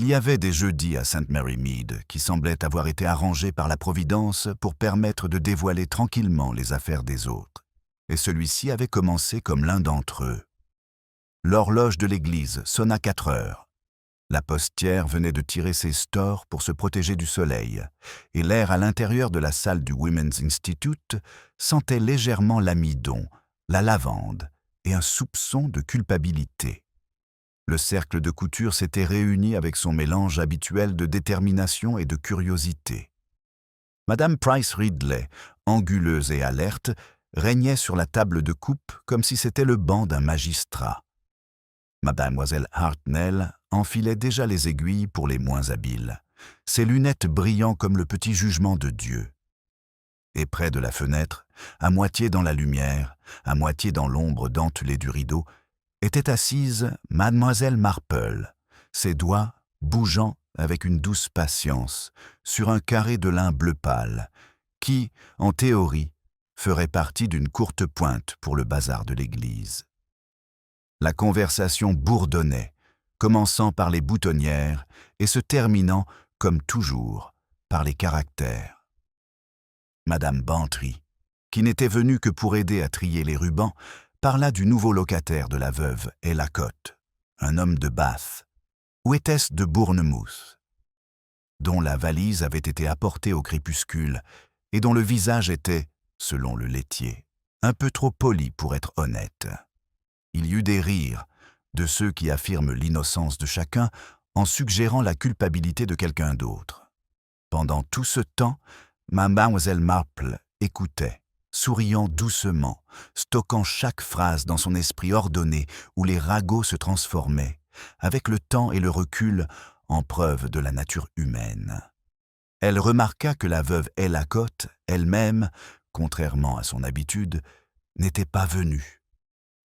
Il y avait des jeudis à St. Mary Mead qui semblaient avoir été arrangés par la Providence pour permettre de dévoiler tranquillement les affaires des autres. Et celui-ci avait commencé comme l'un d'entre eux. L'horloge de l'église sonna 4 heures. La postière venait de tirer ses stores pour se protéger du soleil, et l'air à l'intérieur de la salle du Women's Institute sentait légèrement l'amidon, la lavande et un soupçon de culpabilité. Le cercle de couture s'était réuni avec son mélange habituel de détermination et de curiosité. Madame Price Ridley, anguleuse et alerte, régnait sur la table de coupe comme si c'était le banc d'un magistrat. Mademoiselle Hartnell enfilait déjà les aiguilles pour les moins habiles, ses lunettes brillant comme le petit jugement de Dieu. Et près de la fenêtre, à moitié dans la lumière, à moitié dans l'ombre dentelée du rideau, était assise Mademoiselle Marple, ses doigts bougeant avec une douce patience sur un carré de lin bleu pâle, qui, en théorie, ferait partie d'une courte pointe pour le bazar de l'église. La conversation bourdonnait, commençant par les boutonnières et se terminant, comme toujours, par les caractères. Madame Bantry, qui n'était venue que pour aider à trier les rubans, parla du nouveau locataire de la veuve Elacotte, un homme de Bath, ou était-ce de Bournemouth, dont la valise avait été apportée au crépuscule et dont le visage était, selon le laitier, un peu trop poli pour être honnête. Il y eut des rires, de ceux qui affirment l'innocence de chacun en suggérant la culpabilité de quelqu'un d'autre. Pendant tout ce temps, Mademoiselle Marple écoutait, souriant doucement, stockant chaque phrase dans son esprit ordonné où les ragots se transformaient, avec le temps et le recul, en preuve de la nature humaine. Elle remarqua que la veuve Elacotte, elle-même, contrairement à son habitude, n'était pas venue.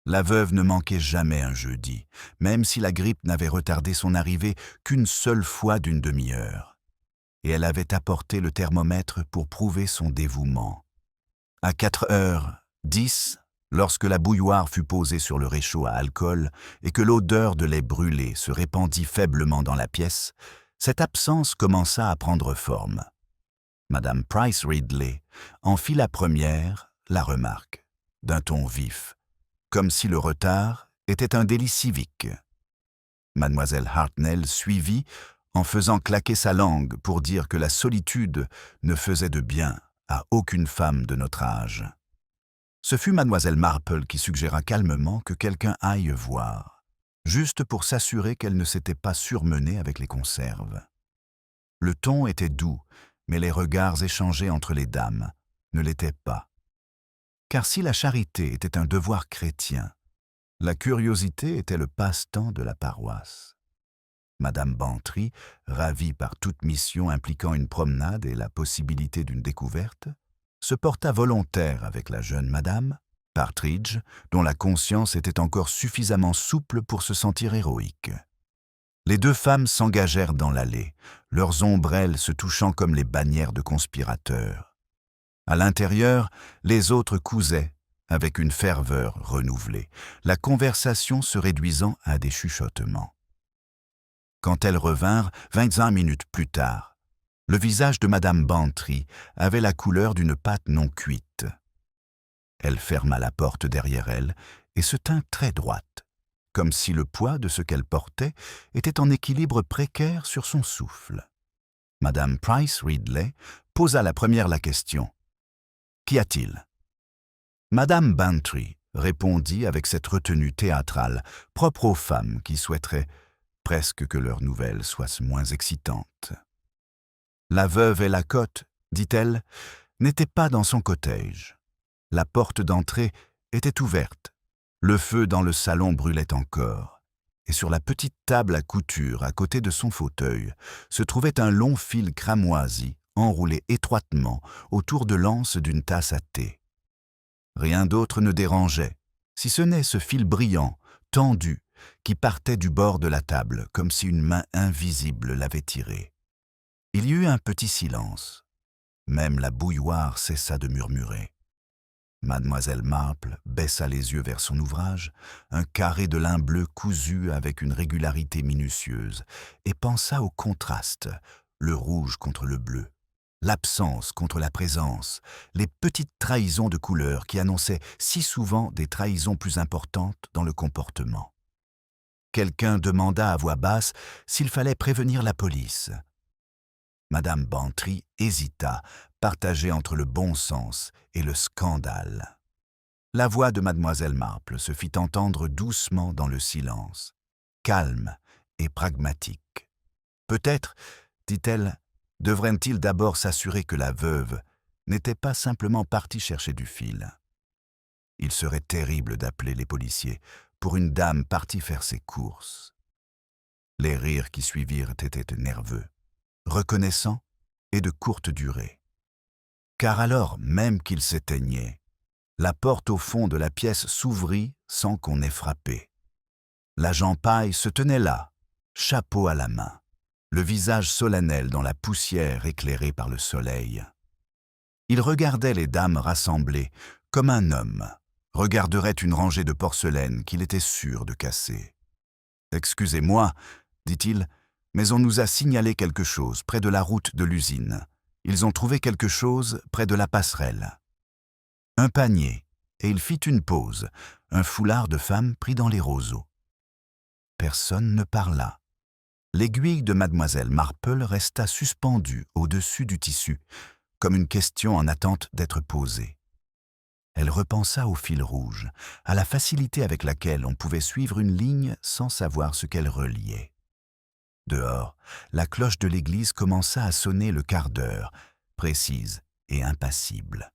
La veuve ne manquait jamais un jeudi, même si la grippe n'avait retardé son arrivée qu'une seule fois d'une demi-heure. Et elle avait apporté le thermomètre pour prouver son dévouement. À 4h10, lorsque la bouilloire fut posée sur le réchaud à alcool et que l'odeur de lait brûlé se répandit faiblement dans la pièce, cette absence commença à prendre forme. Madame Price Ridley en fit la première la remarque, d'un ton vif, comme si le retard était un délit civique. Mademoiselle Hartnell suivit en faisant claquer sa langue pour dire que la solitude ne faisait de bien à aucune femme de notre âge. Ce fut Mademoiselle Marple qui suggéra calmement que quelqu'un aille voir, juste pour s'assurer qu'elle ne s'était pas surmenée avec les conserves. Le ton était doux, mais les regards échangés entre les dames ne l'étaient pas. Car si la charité était un devoir chrétien, la curiosité était le passe-temps de la paroisse. Madame Bantry, ravie par toute mission impliquant une promenade et la possibilité d'une découverte, se porta volontaire avec la jeune madame, Partridge, dont la conscience était encore suffisamment souple pour se sentir héroïque. Les deux femmes s'engagèrent dans l'allée, leurs ombrelles se touchant comme les bannières de conspirateurs. À l'intérieur, les autres causaient, avec une ferveur renouvelée, la conversation se réduisant à des chuchotements. Quand elles revinrent, 25 minutes plus tard, le visage de Madame Bantry avait la couleur d'une pâte non cuite. Elle ferma la porte derrière elle et se tint très droite, comme si le poids de ce qu'elle portait était en équilibre précaire sur son souffle. Madame Price Ridley posa la première la question. « Qu'y a-t-il » Madame Bantry répondit avec cette retenue théâtrale, propre aux femmes qui souhaiteraient presque que leurs nouvelles soient moins excitantes. La veuve Elacotte, dit-elle, n'était pas dans son cottage. La porte d'entrée était ouverte, le feu dans le salon brûlait encore, et sur la petite table à couture à côté de son fauteuil se trouvait un long fil cramoisi enroulé étroitement autour de l'anse d'une tasse à thé. Rien d'autre ne dérangeait, si ce n'est ce fil brillant, tendu, qui partait du bord de la table comme si une main invisible l'avait tiré. Il y eut un petit silence. Même la bouilloire cessa de murmurer. Mademoiselle Marple baissa les yeux vers son ouvrage, un carré de lin bleu cousu avec une régularité minutieuse, et pensa au contraste, le rouge contre le bleu, l'absence contre la présence, les petites trahisons de couleur qui annonçaient si souvent des trahisons plus importantes dans le comportement. Quelqu'un demanda à voix basse s'il fallait prévenir la police. Madame Bantry hésita, partagée entre le bon sens et le scandale. La voix de mademoiselle Marple se fit entendre doucement dans le silence, calme et pragmatique. Peut-être, dit-elle, devrait-il d'abord s'assurer que la veuve n'était pas simplement partie chercher du fil. Il serait terrible d'appeler les policiers pour une dame partie faire ses courses. Les rires qui suivirent étaient nerveux, reconnaissants et de courte durée. Car alors même qu'il s'éteignait, la porte au fond de la pièce s'ouvrit sans qu'on ait frappé. L'agent Paille se tenait là, chapeau à la main, le visage solennel dans la poussière éclairée par le soleil. Il regardait les dames rassemblées comme un homme regarderait une rangée de porcelaine qu'il était sûr de casser. « Excusez-moi, dit-il, mais on nous a signalé quelque chose près de la route de l'usine. Ils ont trouvé quelque chose près de la passerelle. » Un panier, et il fit une pause, un foulard de femme pris dans les roseaux. Personne ne parla. L'aiguille de mademoiselle Marple resta suspendue au-dessus du tissu, comme une question en attente d'être posée. Elle repensa au fil rouge, à la facilité avec laquelle on pouvait suivre une ligne sans savoir ce qu'elle reliait. Dehors, la cloche de l'église commença à sonner le quart d'heure, précise et impassible.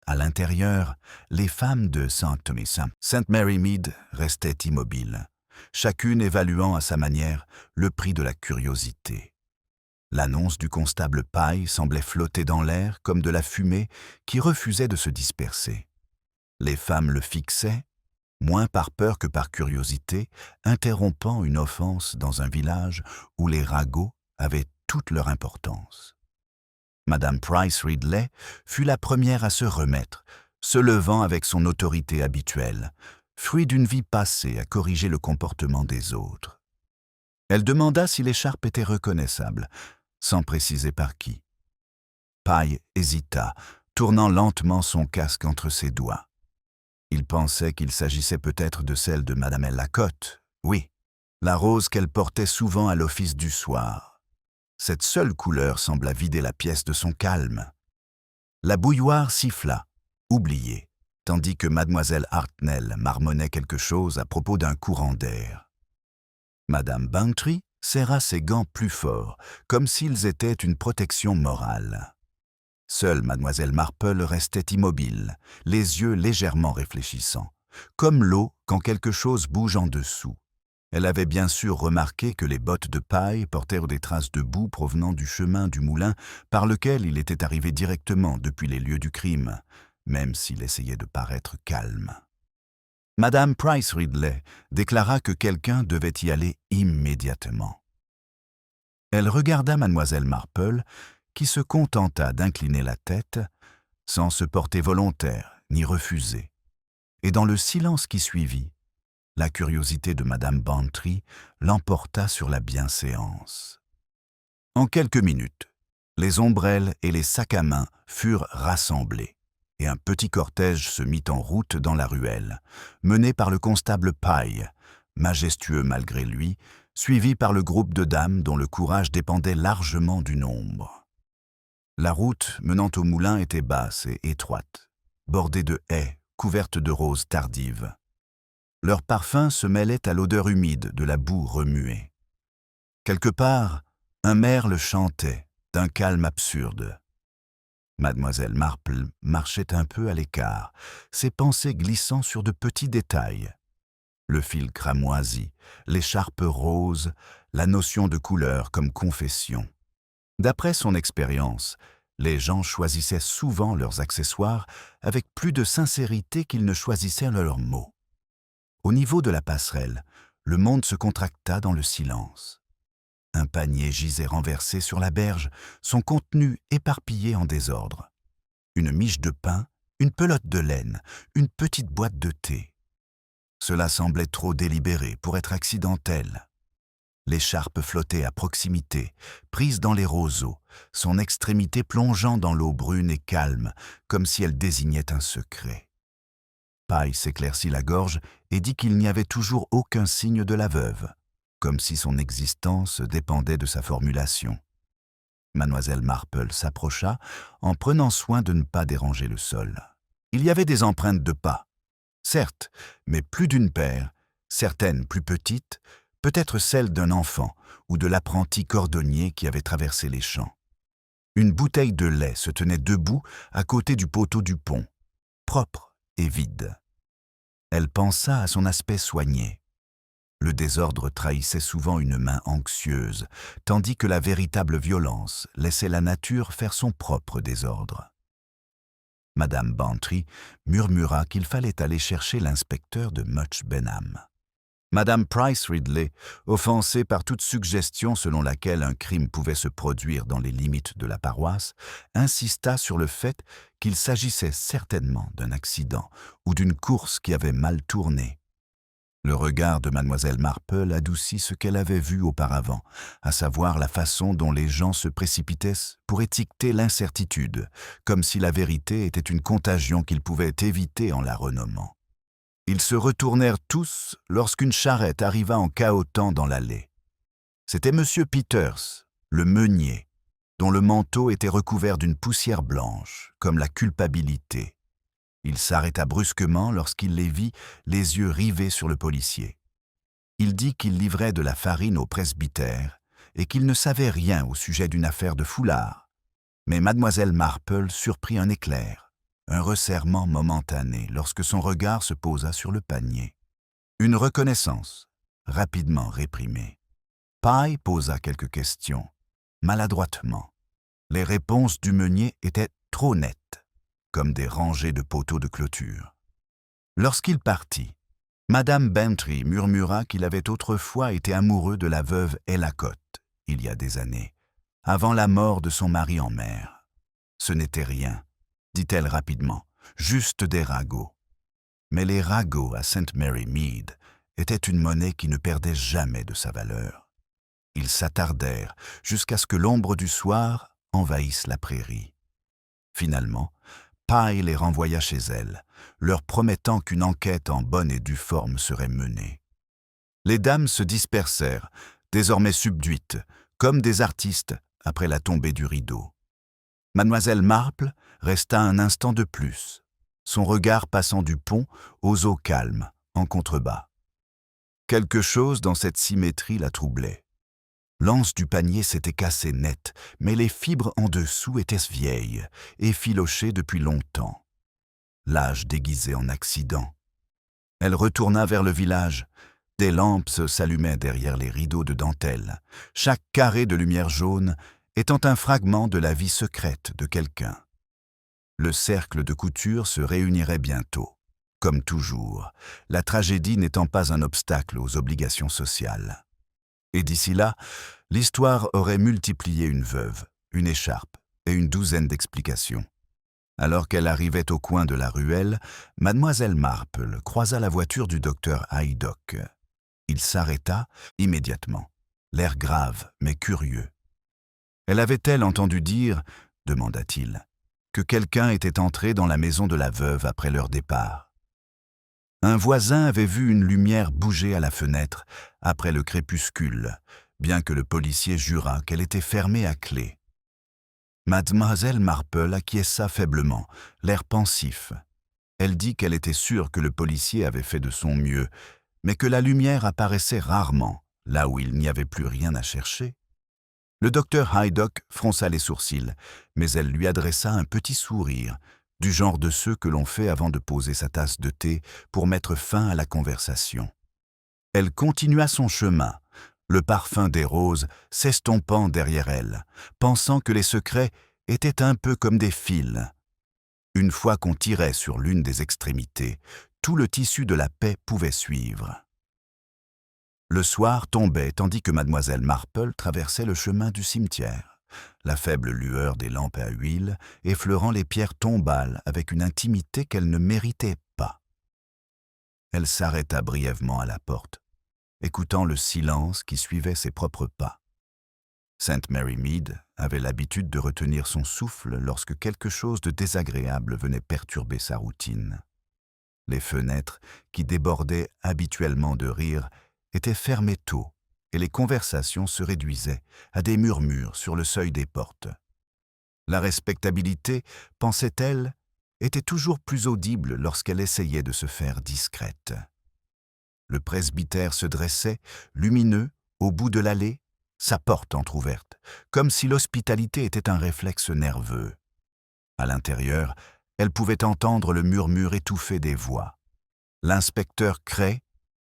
À l'intérieur, les femmes de St. Mary Mead restaient immobiles, chacune évaluant à sa manière le prix de la curiosité. L'annonce du constable Paille semblait flotter dans l'air comme de la fumée qui refusait de se disperser. Les femmes le fixaient, moins par peur que par curiosité, interrompant une offense dans un village où les ragots avaient toute leur importance. Madame Price Ridley fut la première à se remettre, se levant avec son autorité habituelle, fruit d'une vie passée à corriger le comportement des autres. Elle demanda si l'écharpe était reconnaissable, sans préciser par qui. Paille hésita, tournant lentement son casque entre ses doigts. Il pensait qu'il s'agissait peut-être de celle de Madame Lacotte, oui, la rose qu'elle portait souvent à l'office du soir. Cette seule couleur sembla vider la pièce de son calme. La bouilloire siffla, oubliée, tandis que mademoiselle Hartnell marmonnait quelque chose à propos d'un courant d'air. Madame Bantry serra ses gants plus fort, comme s'ils étaient une protection morale. Seule mademoiselle Marple restait immobile, les yeux légèrement réfléchissants, comme l'eau quand quelque chose bouge en dessous. Elle avait bien sûr remarqué que les bottes de paille portèrent des traces de boue provenant du chemin du moulin par lequel il était arrivé directement depuis les lieux du crime, même s'il essayait de paraître calme. Madame Price Ridley déclara que quelqu'un devait y aller immédiatement. Elle regarda mademoiselle Marple, qui se contenta d'incliner la tête, sans se porter volontaire ni refuser. Et dans le silence qui suivit, la curiosité de madame Bantry l'emporta sur la bienséance. En quelques minutes, les ombrelles et les sacs à main furent rassemblés, et un petit cortège se mit en route dans la ruelle, mené par le constable Paille, majestueux malgré lui, suivi par le groupe de dames dont le courage dépendait largement du nombre. La route menant au moulin était basse et étroite, bordée de haies couvertes de roses tardives. Leur parfum se mêlait à l'odeur humide de la boue remuée. Quelque part, un merle chantait, d'un calme absurde. Mademoiselle Marple marchait un peu à l'écart, ses pensées glissant sur de petits détails. Le fil cramoisi, l'écharpe rose, la notion de couleur comme confession. D'après son expérience, les gens choisissaient souvent leurs accessoires avec plus de sincérité qu'ils ne choisissaient leurs mots. Au niveau de la passerelle, le monde se contracta dans le silence. Un panier gisait renversé sur la berge, son contenu éparpillé en désordre. Une miche de pain une pelote de laine, une petite boîte de thé. Cela semblait trop délibéré pour être accidentel. L'écharpe flottait à proximité, prise dans les roseaux, son extrémité plongeant dans l'eau brune et calme, comme si elle désignait un secret. Pye s'éclaircit la gorge et dit qu'il n'y avait toujours aucun signe de la veuve, comme si son existence dépendait de sa formulation. Mademoiselle Marple s'approcha en prenant soin de ne pas déranger le sol. Il y avait des empreintes de pas, certes, mais plus d'une paire, certaines plus petites, peut-être celles d'un enfant ou de l'apprenti cordonnier qui avait traversé les champs. Une bouteille de lait se tenait debout à côté du poteau du pont, propre et vide. Elle pensa à son aspect soigné. Le désordre trahissait souvent une main anxieuse, tandis que la véritable violence laissait la nature faire son propre désordre. Madame Bantry murmura qu'il fallait aller chercher l'inspecteur de Much Benham. Madame Price Ridley, offensée par toute suggestion selon laquelle un crime pouvait se produire dans les limites de la paroisse, insista sur le fait qu'il s'agissait certainement d'un accident ou d'une course qui avait mal tourné. Le regard de mademoiselle Marple adoucit ce qu'elle avait vu auparavant, à savoir la façon dont les gens se précipitaient pour étiqueter l'incertitude, comme si la vérité était une contagion qu'ils pouvaient éviter en la renommant. Ils se retournèrent tous lorsqu'une charrette arriva en cahotant dans l'allée. C'était M. Peters, le meunier, dont le manteau était recouvert d'une poussière blanche, comme la culpabilité. Il s'arrêta brusquement lorsqu'il les vit, les yeux rivés sur le policier. Il dit qu'il livrait de la farine au presbytère et qu'il ne savait rien au sujet d'une affaire de foulard. Mais mademoiselle Marple surprit un éclair, un resserrement momentané lorsque son regard se posa sur le panier. Une reconnaissance, rapidement réprimée. Pye posa quelques questions, maladroitement. Les réponses du meunier étaient trop nettes, comme des rangées de poteaux de clôture. Lorsqu'il partit, Madame Bantry murmura qu'il avait autrefois été amoureux de la veuve Ellicott, il y a des années, avant la mort de son mari en mer. Ce n'était rien, dit-elle rapidement, juste des ragots. Mais les ragots à St. Mary Mead étaient une monnaie qui ne perdait jamais de sa valeur. Ils s'attardèrent jusqu'à ce que l'ombre du soir envahisse la prairie. Finalement, Pye les renvoya chez elle, leur promettant qu'une enquête en bonne et due forme serait menée. Les dames se dispersèrent, désormais subduites, comme des artistes après la tombée du rideau. Mademoiselle Marple resta un instant de plus, son regard passant du pont aux eaux calmes, en contrebas. Quelque chose dans cette symétrie la troublait. L'anse du panier s'était cassée net, mais les fibres en dessous étaient vieilles, effilochées depuis longtemps. L'âge déguisé en accident. Elle retourna vers le village. Des lampes s'allumaient derrière les rideaux de dentelle, chaque carré de lumière jaune étant un fragment de la vie secrète de quelqu'un. Le cercle de couture se réunirait bientôt. Comme toujours, la tragédie n'étant pas un obstacle aux obligations sociales. Et d'ici là, l'histoire aurait multiplié une veuve, une écharpe et une douzaine d'explications. Alors qu'elle arrivait au coin de la ruelle, mademoiselle Marple croisa la voiture du docteur Haydock. Il s'arrêta immédiatement, l'air grave mais curieux. Elle avait-elle entendu dire, demanda-t-il, que quelqu'un était entré dans la maison de la veuve après leur départ? Un voisin avait vu une lumière bouger à la fenêtre après le crépuscule, bien que le policier jurât qu'elle était fermée à clé. Mademoiselle Marple acquiesça faiblement, l'air pensif. Elle dit qu'elle était sûre que le policier avait fait de son mieux, mais que la lumière apparaissait rarement, là où il n'y avait plus rien à chercher. Le docteur Haydock fronça les sourcils, mais elle lui adressa un petit sourire, du genre de ceux que l'on fait avant de poser sa tasse de thé pour mettre fin à la conversation. Elle continua son chemin, le parfum des roses s'estompant derrière elle, pensant que les secrets étaient un peu comme des fils. Une fois qu'on tirait sur l'une des extrémités, tout le tissu de la paix pouvait suivre. Le soir tombait tandis que mademoiselle Marple traversait le chemin du cimetière, la faible lueur des lampes à huile effleurant les pierres tombales avec une intimité qu'elle ne méritait pas. Elle s'arrêta brièvement à la porte, écoutant le silence qui suivait ses propres pas. Sainte Mary Mead avait l'habitude de retenir son souffle lorsque quelque chose de désagréable venait perturber sa routine. Les fenêtres, qui débordaient habituellement de rire, étaient fermées tôt, et les conversations se réduisaient à des murmures sur le seuil des portes. La respectabilité, pensait-elle, était toujours plus audible lorsqu'elle essayait de se faire discrète. Le presbytère se dressait, lumineux, au bout de l'allée, sa porte entr'ouverte, comme si l'hospitalité était un réflexe nerveux. À l'intérieur, elle pouvait entendre le murmure étouffé des voix. L'inspecteur Cray,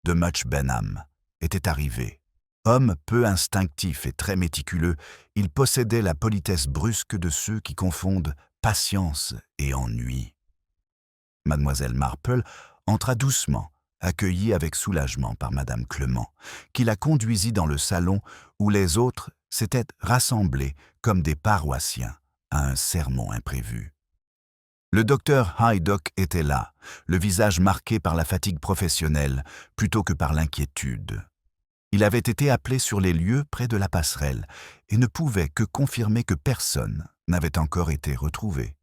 de Much Benham, était arrivé. Homme peu instinctif et très méticuleux, il possédait la politesse brusque de ceux qui confondent patience et ennui. Mademoiselle Marple entra doucement, accueillie avec soulagement par Madame Clement, qui la conduisit dans le salon où les autres s'étaient rassemblés comme des paroissiens à un sermon imprévu. Le docteur Haydock était là, le visage marqué par la fatigue professionnelle plutôt que par l'inquiétude. Il avait été appelé sur les lieux près de la passerelle et ne pouvait que confirmer que personne n'avait encore été retrouvé.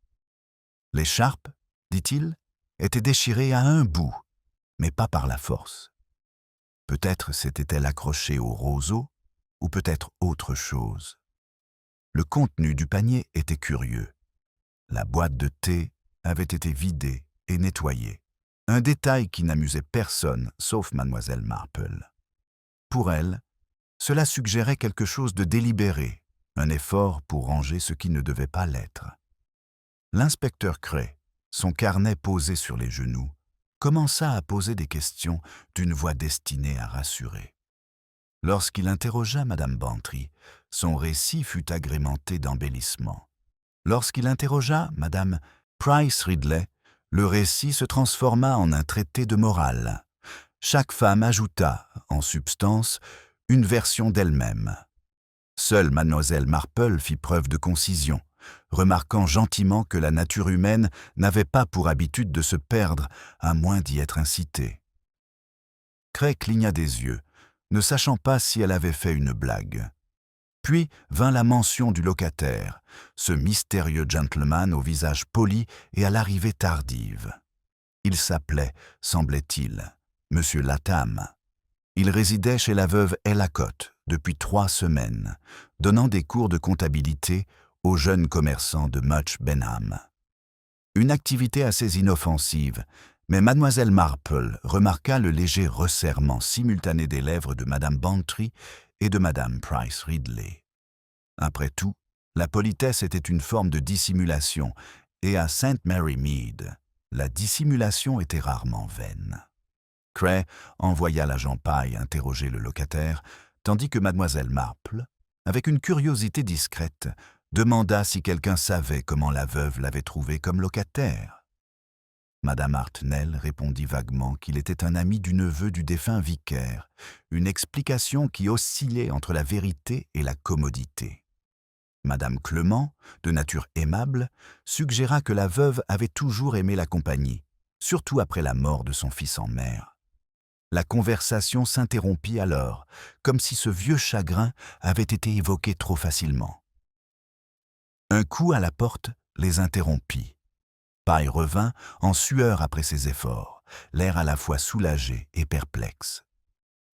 L'écharpe, dit-il, était déchirée à un bout, mais pas par la force. Peut-être s'était-elle accrochée au roseau, ou peut-être autre chose. Le contenu du panier était curieux. La boîte de thé avait été vidée et nettoyée, un détail qui n'amusait personne sauf Mademoiselle Marple. Pour elle, cela suggérait quelque chose de délibéré, un effort pour ranger ce qui ne devait pas l'être. L'inspecteur Cray, son carnet posé sur les genoux, commença à poser des questions d'une voix destinée à rassurer. Lorsqu'il interrogea Madame Bantry, son récit fut agrémenté d'embellissements. Lorsqu'il interrogea Madame Price Ridley, le récit se transforma en un traité de morale. Chaque femme ajouta, en substance, une version d'elle-même. Seule Mademoiselle Marple fit preuve de concision, remarquant gentiment que la nature humaine n'avait pas pour habitude de se perdre, à moins d'y être incitée. Cray cligna des yeux, ne sachant pas si elle avait fait une blague. Puis vint la mention du locataire, ce mystérieux gentleman au visage poli et à l'arrivée tardive. Il s'appelait, semblait-il, Monsieur Latham. Il résidait chez la veuve Ellicott depuis 3 semaines, donnant des cours de comptabilité aux jeunes commerçants de Much Benham. Une activité assez inoffensive, mais Mademoiselle Marple remarqua le léger resserrement simultané des lèvres de Madame Bantry et de Madame Price Ridley. Après tout, la politesse était une forme de dissimulation, et à Sainte Mary Mead, la dissimulation était rarement vaine. Cray envoya l'agent Pye interroger le locataire, tandis que Mademoiselle Marple, avec une curiosité discrète, demanda si quelqu'un savait comment la veuve l'avait trouvé comme locataire. Madame Hartnell répondit vaguement qu'il était un ami du neveu du défunt vicaire, une explication qui oscillait entre la vérité et la commodité. Madame Clement, de nature aimable, suggéra que la veuve avait toujours aimé la compagnie, surtout après la mort de son fils en mer. La conversation s'interrompit alors, comme si ce vieux chagrin avait été évoqué trop facilement. Un coup à la porte les interrompit. Pye revint, en sueur après ses efforts, l'air à la fois soulagé et perplexe.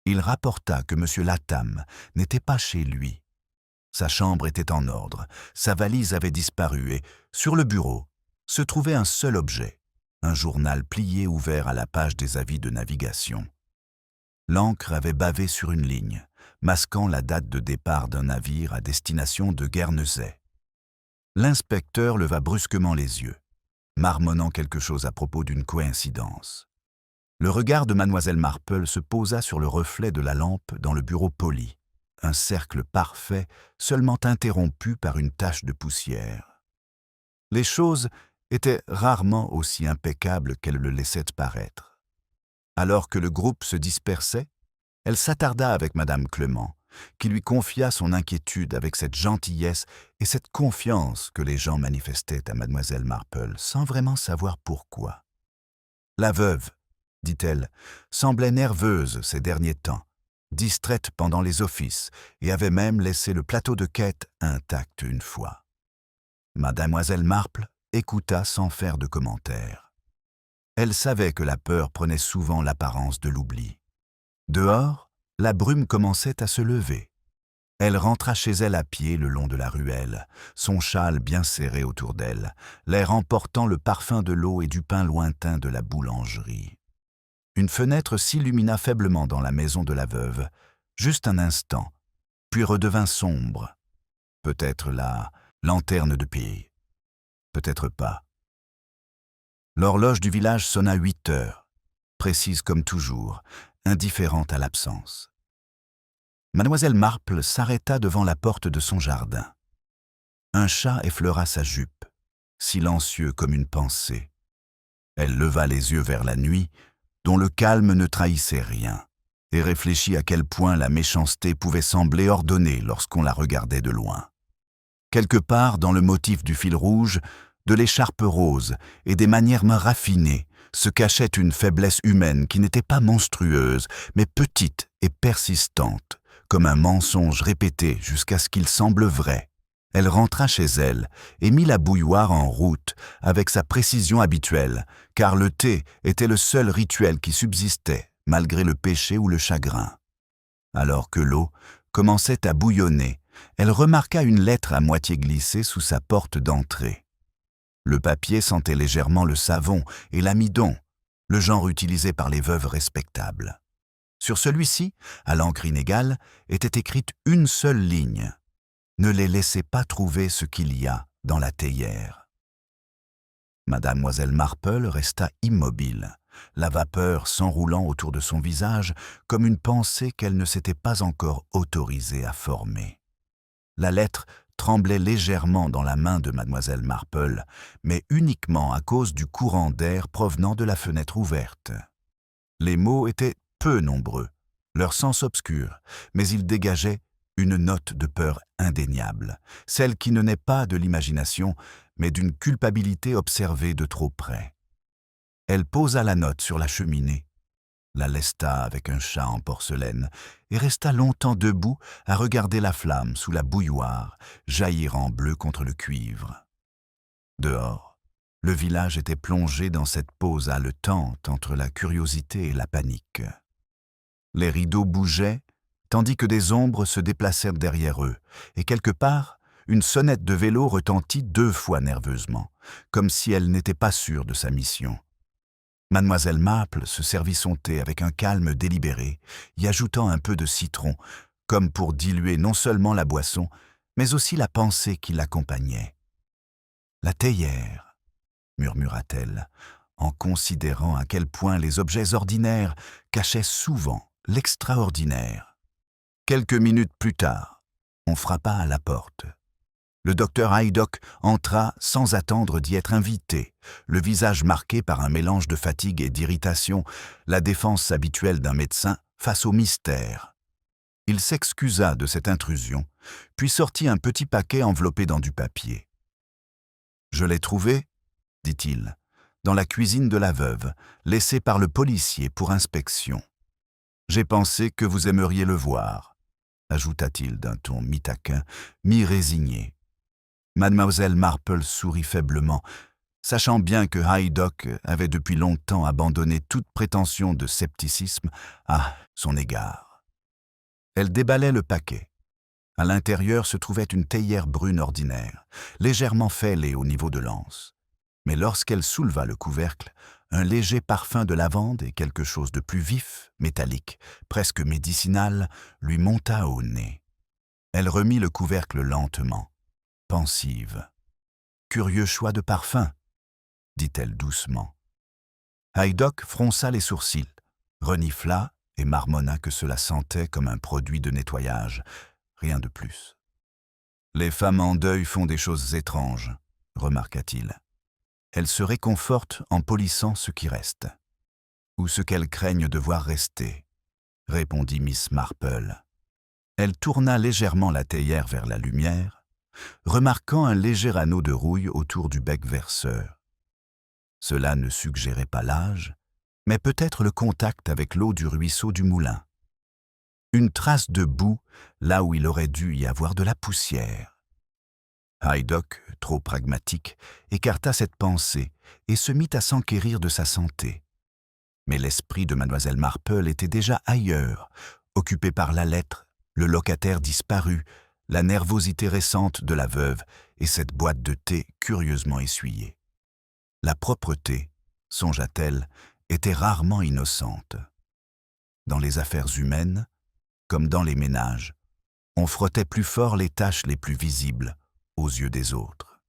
Il rapporta que M. Latham n'était pas chez lui. Sa chambre était en ordre, sa valise avait disparu et, sur le bureau, se trouvait un seul objet, un journal plié ouvert à la page des avis de navigation. L'encre avait bavé sur une ligne, masquant la date de départ d'un navire à destination de Guernesey. L'inspecteur leva brusquement les yeux, marmonnant quelque chose à propos d'une coïncidence. Le regard de Mademoiselle Marple se posa sur le reflet de la lampe dans le bureau poli, un cercle parfait seulement interrompu par une tache de poussière. Les choses étaient rarement aussi impeccables qu'elle le laissait paraître. Alors que le groupe se dispersait, elle s'attarda avec Madame Clement, qui lui confia son inquiétude avec cette gentillesse et cette confiance que les gens manifestaient à mademoiselle Marple sans vraiment savoir pourquoi. La veuve, dit-elle, semblait nerveuse ces derniers temps, distraite pendant les offices et avait même laissé le plateau de quête intact une fois. Mademoiselle Marple écouta sans faire de commentaires. Elle savait que la peur prenait souvent l'apparence de l'oubli. Dehors, la brume commençait à se lever. Elle rentra chez elle à pied le long de la ruelle, son châle bien serré autour d'elle, l'air emportant le parfum de l'eau et du pain lointain de la boulangerie. Une fenêtre s'illumina faiblement dans la maison de la veuve, juste un instant, puis redevint sombre. Peut-être la lanterne de Pille. Peut-être pas. L'horloge du village sonna 8 heures, précise comme toujours, indifférente à l'absence. Mademoiselle Marple s'arrêta devant la porte de son jardin. Un chat effleura sa jupe, silencieux comme une pensée. Elle leva les yeux vers la nuit, dont le calme ne trahissait rien, et réfléchit à quel point la méchanceté pouvait sembler ordonnée lorsqu'on la regardait de loin. Quelque part dans le motif du fil rouge, de l'écharpe rose et des manières raffinées, se cachait une faiblesse humaine qui n'était pas monstrueuse, mais petite et persistante, comme un mensonge répété jusqu'à ce qu'il semble vrai. Elle rentra chez elle et mit la bouilloire en route avec sa précision habituelle, car le thé était le seul rituel qui subsistait, malgré le péché ou le chagrin. Alors que l'eau commençait à bouillonner, elle remarqua une lettre à moitié glissée sous sa porte d'entrée. Le papier sentait légèrement le savon et l'amidon, le genre utilisé par les veuves respectables. Sur celui-ci, à l'encre inégale, était écrite une seule ligne. Ne les laissez pas trouver ce qu'il y a dans la théière. Mademoiselle Marple resta immobile, la vapeur s'enroulant autour de son visage comme une pensée qu'elle ne s'était pas encore autorisée à former. La lettre tremblait légèrement dans la main de mademoiselle Marple, mais uniquement à cause du courant d'air provenant de la fenêtre ouverte. Les mots étaient peu nombreux, leur sens obscur, mais ils dégageaient une note de peur indéniable, celle qui ne naît pas de l'imagination, mais d'une culpabilité observée de trop près. Elle posa la note sur la cheminée, la lesta avec un chat en porcelaine et resta longtemps debout à regarder la flamme sous la bouilloire jaillir en bleu contre le cuivre. Dehors, le village était plongé dans cette pause haletante entre la curiosité et la panique. Les rideaux bougeaient, tandis que des ombres se déplacèrent derrière eux, et quelque part, une sonnette de vélo retentit 2 fois nerveusement, comme si elle n'était pas sûre de sa mission. Mademoiselle Marple se servit son thé avec un calme délibéré, y ajoutant un peu de citron, comme pour diluer non seulement la boisson, mais aussi la pensée qui l'accompagnait. « La théière », murmura-t-elle, en considérant à quel point les objets ordinaires cachaient souvent l'extraordinaire. Quelques minutes plus tard, on frappa à la porte. Le docteur Haydock entra sans attendre d'y être invité, le visage marqué par un mélange de fatigue et d'irritation, la défense habituelle d'un médecin face au mystère. Il s'excusa de cette intrusion, puis sortit un petit paquet enveloppé dans du papier. « Je l'ai trouvé, » dit-il, dans la cuisine de la veuve, laissée par le policier pour inspection. « J'ai pensé que vous aimeriez le voir, » ajouta-t-il d'un ton mi-taquin, mi-résigné. Mademoiselle Marple sourit faiblement, sachant bien que Haydock avait depuis longtemps abandonné toute prétention de scepticisme à son égard. Elle déballait le paquet. À l'intérieur se trouvait une théière brune ordinaire, légèrement fêlée au niveau de l'anse. Mais lorsqu'elle souleva le couvercle, un léger parfum de lavande et quelque chose de plus vif, métallique, presque médicinal, lui monta au nez. Elle remit le couvercle lentement, pensive. « Curieux choix de parfum, » dit-elle doucement. Haydock fronça les sourcils, renifla et marmonna que cela sentait comme un produit de nettoyage, rien de plus. « Les femmes en deuil font des choses étranges, » remarqua-t-il. « Elles se réconfortent en polissant ce qui reste. » « Ou ce qu'elles craignent de voir rester, » répondit Miss Marple. Elle tourna légèrement la théière vers la lumière, remarquant un léger anneau de rouille autour du bec verseur. Cela ne suggérait pas l'âge, mais peut-être le contact avec l'eau du ruisseau du moulin. Une trace de boue là où il aurait dû y avoir de la poussière. Haydock, trop pragmatique, écarta cette pensée et se mit à s'enquérir de sa santé. Mais l'esprit de Mademoiselle Marple était déjà ailleurs, occupé par la lettre, le locataire disparu, la nervosité récente de la veuve et cette boîte de thé curieusement essuyée. La propreté, songea-t-elle, était rarement innocente. Dans les affaires humaines, comme dans les ménages, on frottait plus fort les taches les plus visibles aux yeux des autres.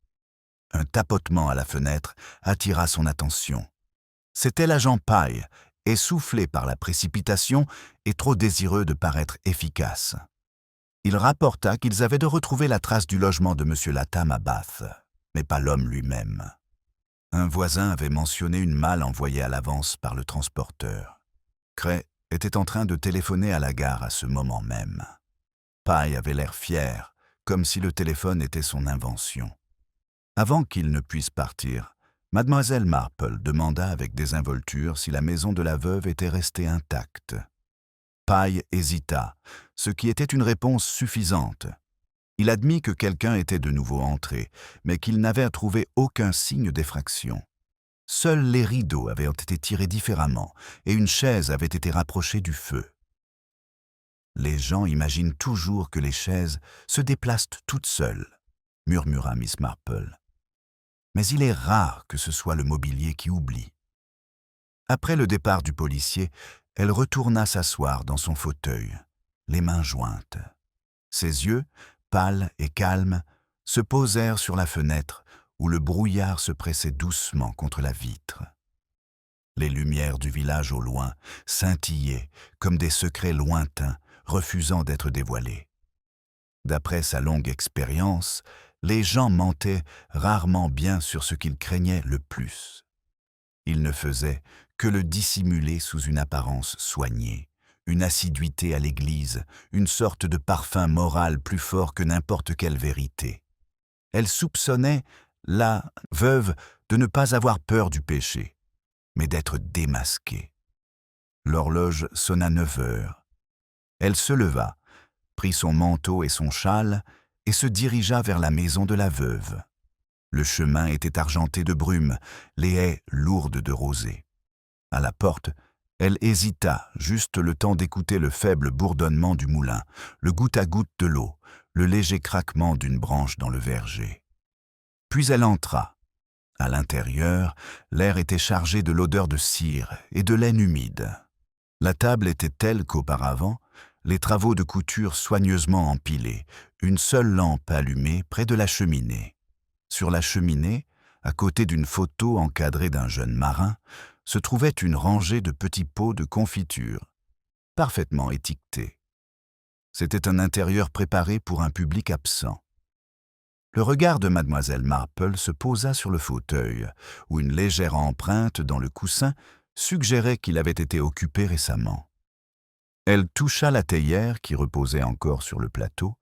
Un tapotement à la fenêtre attira son attention. C'était l'agent Pye, essoufflé par la précipitation et trop désireux de paraître efficace. Il rapporta qu'ils avaient de retrouver la trace du logement de M. Latham à Bath, mais pas l'homme lui-même. Un voisin avait mentionné une malle envoyée à l'avance par le transporteur. Cray était en train de téléphoner à la gare à ce moment même. Pye avait l'air fier, comme si le téléphone était son invention. Avant qu'il ne puisse partir, Mademoiselle Marple demanda avec désinvolture si la maison de la veuve était restée intacte. Pye hésita, ce qui était une réponse suffisante. Il admit que quelqu'un était de nouveau entré, mais qu'il n'avait trouvé aucun signe d'effraction. Seuls les rideaux avaient été tirés différemment et une chaise avait été rapprochée du feu. Les gens imaginent toujours que les chaises se déplacent toutes seules, murmura Miss Marple. Mais il est rare que ce soit le mobilier qui oublie. Après le départ du policier, elle retourna s'asseoir dans son fauteuil, les mains jointes. Ses yeux, pâles et calmes, se posèrent sur la fenêtre où le brouillard se pressait doucement contre la vitre. Les lumières du village au loin scintillaient comme des secrets lointains refusant d'être dévoilés. D'après sa longue expérience, les gens mentaient rarement bien sur ce qu'ils craignaient le plus. Ils ne faisaient que le dissimuler sous une apparence soignée, une assiduité à l'église, une sorte de parfum moral plus fort que n'importe quelle vérité. Elle soupçonnait la veuve de ne pas avoir peur du péché, mais d'être démasquée. L'horloge sonna 9 heures. Elle se leva, prit son manteau et son châle et se dirigea vers la maison de la veuve. Le chemin était argenté de brume, les haies lourdes de rosée. À la porte, elle hésita, juste le temps d'écouter le faible bourdonnement du moulin, le goutte à goutte de l'eau, le léger craquement d'une branche dans le verger. Puis elle entra. À l'intérieur, l'air était chargé de l'odeur de cire et de laine humide. La table était telle qu'auparavant, les travaux de couture soigneusement empilés, une seule lampe allumée près de la cheminée. Sur la cheminée, à côté d'une photo encadrée d'un jeune marin, se trouvait une rangée de petits pots de confiture, parfaitement étiquetés. C'était un intérieur préparé pour un public absent. Le regard de Mademoiselle Marple se posa sur le fauteuil, où une légère empreinte dans le coussin suggérait qu'il avait été occupé récemment. Elle toucha la théière qui reposait encore sur le plateau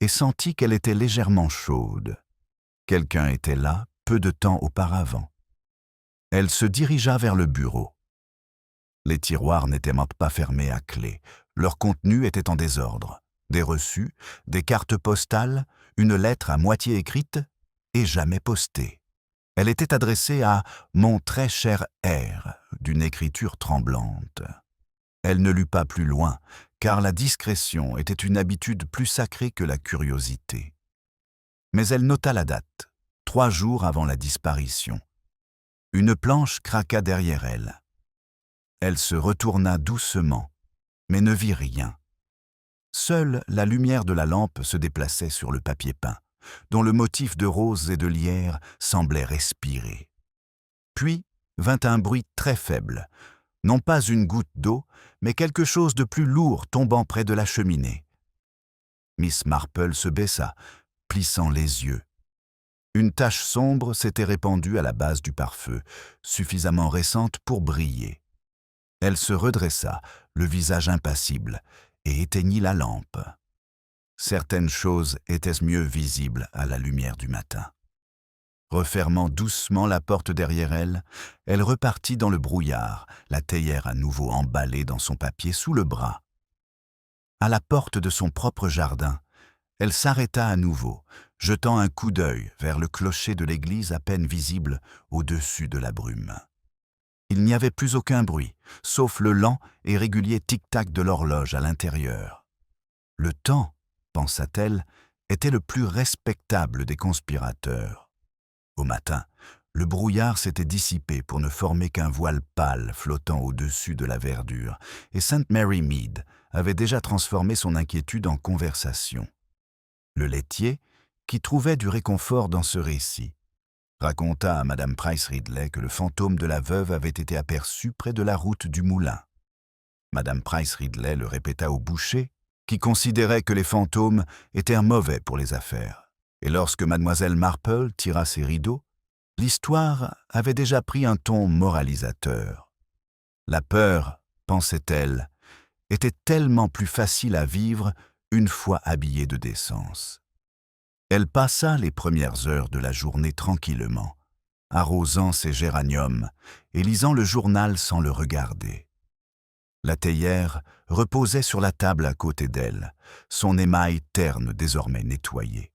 et sentit qu'elle était légèrement chaude. Quelqu'un était là peu de temps auparavant. Elle se dirigea vers le bureau. Les tiroirs n'étaient pas fermés à clé. Leur contenu était en désordre. Des reçus, des cartes postales, une lettre à moitié écrite et jamais postée. Elle était adressée à « Mon très cher R » d'une écriture tremblante. Elle ne lut pas plus loin, car la discrétion était une habitude plus sacrée que la curiosité. Mais elle nota la date, 3 jours avant la disparition. Une planche craqua derrière elle. Elle se retourna doucement, mais ne vit rien. Seule la lumière de la lampe se déplaçait sur le papier peint, dont le motif de roses et de lierre semblait respirer. Puis vint un bruit très faible, non pas une goutte d'eau, mais quelque chose de plus lourd tombant près de la cheminée. Miss Marple se baissa, plissant les yeux. Une tache sombre s'était répandue à la base du pare-feu, suffisamment récente pour briller. Elle se redressa, le visage impassible, et éteignit la lampe. Certaines choses étaient mieux visibles à la lumière du matin. Refermant doucement la porte derrière elle, elle repartit dans le brouillard, la théière à nouveau emballée dans son papier sous le bras. À la porte de son propre jardin, elle s'arrêta à nouveau, jetant un coup d'œil vers le clocher de l'église à peine visible au-dessus de la brume. Il n'y avait plus aucun bruit, sauf le lent et régulier tic-tac de l'horloge à l'intérieur. Le temps, pensa-t-elle, était le plus respectable des conspirateurs. Au matin, le brouillard s'était dissipé pour ne former qu'un voile pâle flottant au-dessus de la verdure, et St. Mary Mead avait déjà transformé son inquiétude en conversation. Le laitier, qui trouvait du réconfort dans ce récit, raconta à Madame Price Ridley que le fantôme de la veuve avait été aperçu près de la route du moulin. Madame Price Ridley le répéta au boucher, qui considérait que les fantômes étaient mauvais pour les affaires. Et lorsque Mademoiselle Marple tira ses rideaux, l'histoire avait déjà pris un ton moralisateur. La peur, pensait-elle, était tellement plus facile à vivre une fois habillée de décence. Elle passa les premières heures de la journée tranquillement, arrosant ses géraniums et lisant le journal sans le regarder. La théière reposait sur la table à côté d'elle, son émail terne désormais nettoyé.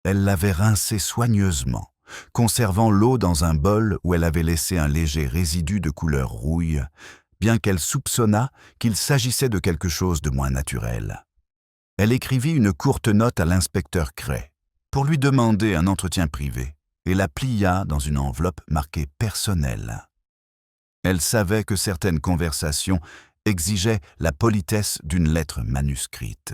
Elle l'avait rincé soigneusement, conservant l'eau dans un bol où elle avait laissé un léger résidu de couleur rouille, bien qu'elle soupçonnât qu'il s'agissait de quelque chose de moins naturel. Elle écrivit une courte note à l'inspecteur Cray pour lui demander un entretien privé et la plia dans une enveloppe marquée « personnel ». Elle savait que certaines conversations exigeaient la politesse d'une lettre manuscrite.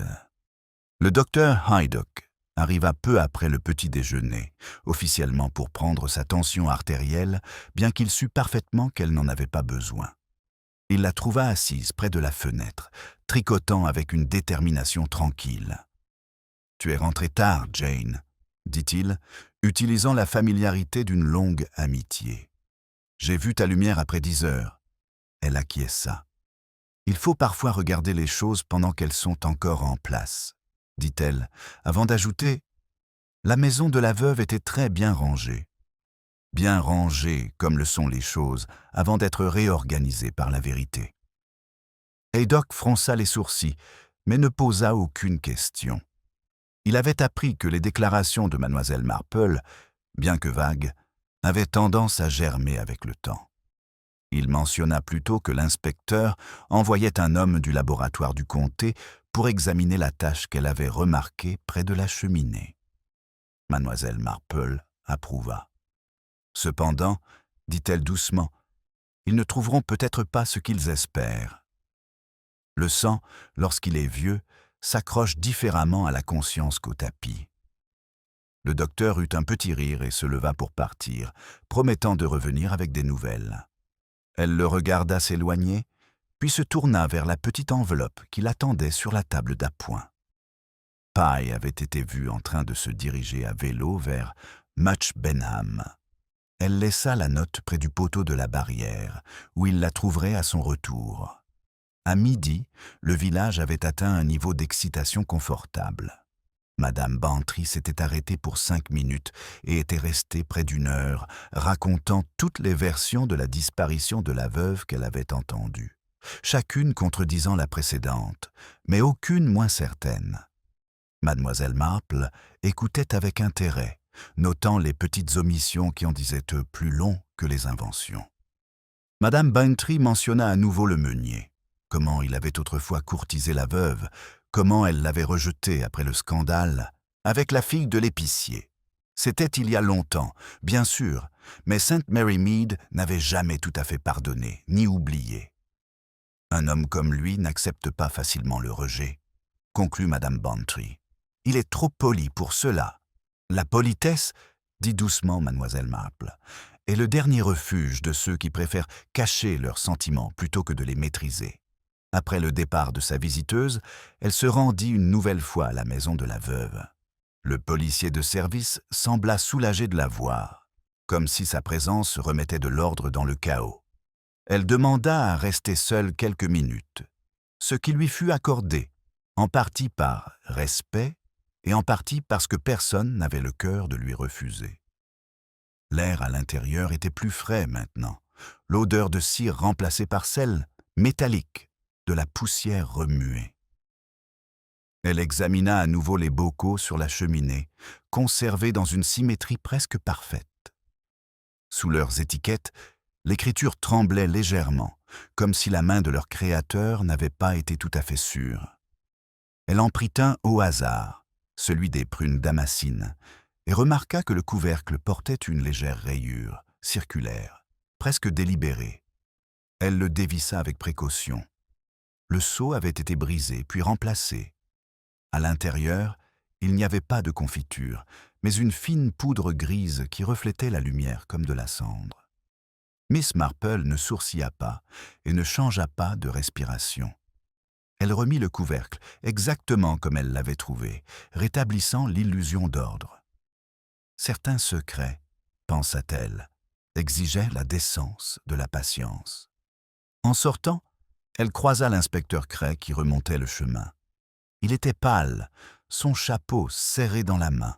Le docteur Haydock arriva peu après le petit déjeuner, officiellement pour prendre sa tension artérielle, bien qu'il sût parfaitement qu'elle n'en avait pas besoin. Il la trouva assise près de la fenêtre, tricotant avec une détermination tranquille. « Tu es rentrée tard, Jane », dit-il, utilisant la familiarité d'une longue amitié. « J'ai vu ta lumière après 10 heures. » Elle acquiesça. « Il faut parfois regarder les choses pendant qu'elles sont encore en place, » dit-elle, avant d'ajouter « La maison de la veuve était très bien rangée. » Bien rangée comme le sont les choses avant d'être réorganisées par la vérité. Haydock fronça les sourcils, mais ne posa aucune question. Il avait appris que les déclarations de Mademoiselle Marple, bien que vagues, avaient tendance à germer avec le temps. Il mentionna plutôt que l'inspecteur envoyait un homme du laboratoire du comté pour examiner la tache qu'elle avait remarquée près de la cheminée. Mademoiselle Marple approuva. Cependant, dit-elle doucement, ils ne trouveront peut-être pas ce qu'ils espèrent. Le sang, lorsqu'il est vieux, s'accroche différemment à la conscience qu'au tapis. Le docteur eut un petit rire et se leva pour partir, promettant de revenir avec des nouvelles. Elle le regarda s'éloigner, puis se tourna vers la petite enveloppe qui l'attendait sur la table d'appoint. Pye avait été vu en train de se diriger à vélo vers Much Benham. Elle laissa la note près du poteau de la barrière, où il la trouverait à son retour. À midi, le village avait atteint un niveau d'excitation confortable. Madame Bantry s'était arrêtée pour 5 minutes et était restée près d'1 heure, racontant toutes les versions de la disparition de la veuve qu'elle avait entendue, chacune contredisant la précédente, mais aucune moins certaine. Mademoiselle Marple écoutait avec intérêt, notant les petites omissions qui en disaient plus long que les inventions. Madame Bantry mentionna à nouveau le meunier, comment il avait autrefois courtisé la veuve, comment elle l'avait rejeté après le scandale, avec la fille de l'épicier. C'était il y a longtemps, bien sûr, mais St. Mary Mead n'avait jamais tout à fait pardonné, ni oublié. Un homme comme lui n'accepte pas facilement le rejet, conclut Madame Bantry. Il est trop poli pour cela. La politesse, dit doucement Mademoiselle Marple, est le dernier refuge de ceux qui préfèrent cacher leurs sentiments plutôt que de les maîtriser. Après le départ de sa visiteuse, elle se rendit une nouvelle fois à la maison de la veuve. Le policier de service sembla soulagé de la voir, comme si sa présence remettait de l'ordre dans le chaos. Elle demanda à rester seule quelques minutes, ce qui lui fut accordé, en partie par respect et en partie parce que personne n'avait le cœur de lui refuser. L'air à l'intérieur était plus frais maintenant, l'odeur de cire remplacée par celle, métallique, de la poussière remuée. Elle examina à nouveau les bocaux sur la cheminée, conservés dans une symétrie presque parfaite. Sous leurs étiquettes, l'écriture tremblait légèrement, comme si la main de leur créateur n'avait pas été tout à fait sûre. Elle en prit un au hasard, celui des prunes damascines, et remarqua que le couvercle portait une légère rayure, circulaire, presque délibérée. Elle le dévissa avec précaution. Le seau avait été brisé, puis remplacé. À l'intérieur, il n'y avait pas de confiture, mais une fine poudre grise qui reflétait la lumière comme de la cendre. Miss Marple ne sourcilla pas et ne changea pas de respiration. Elle remit le couvercle exactement comme elle l'avait trouvé, rétablissant l'illusion d'ordre. Certains secrets, pensa-t-elle, exigeaient la décence de la patience. En sortant, elle croisa l'inspecteur Cray qui remontait le chemin. Il était pâle, son chapeau serré dans la main.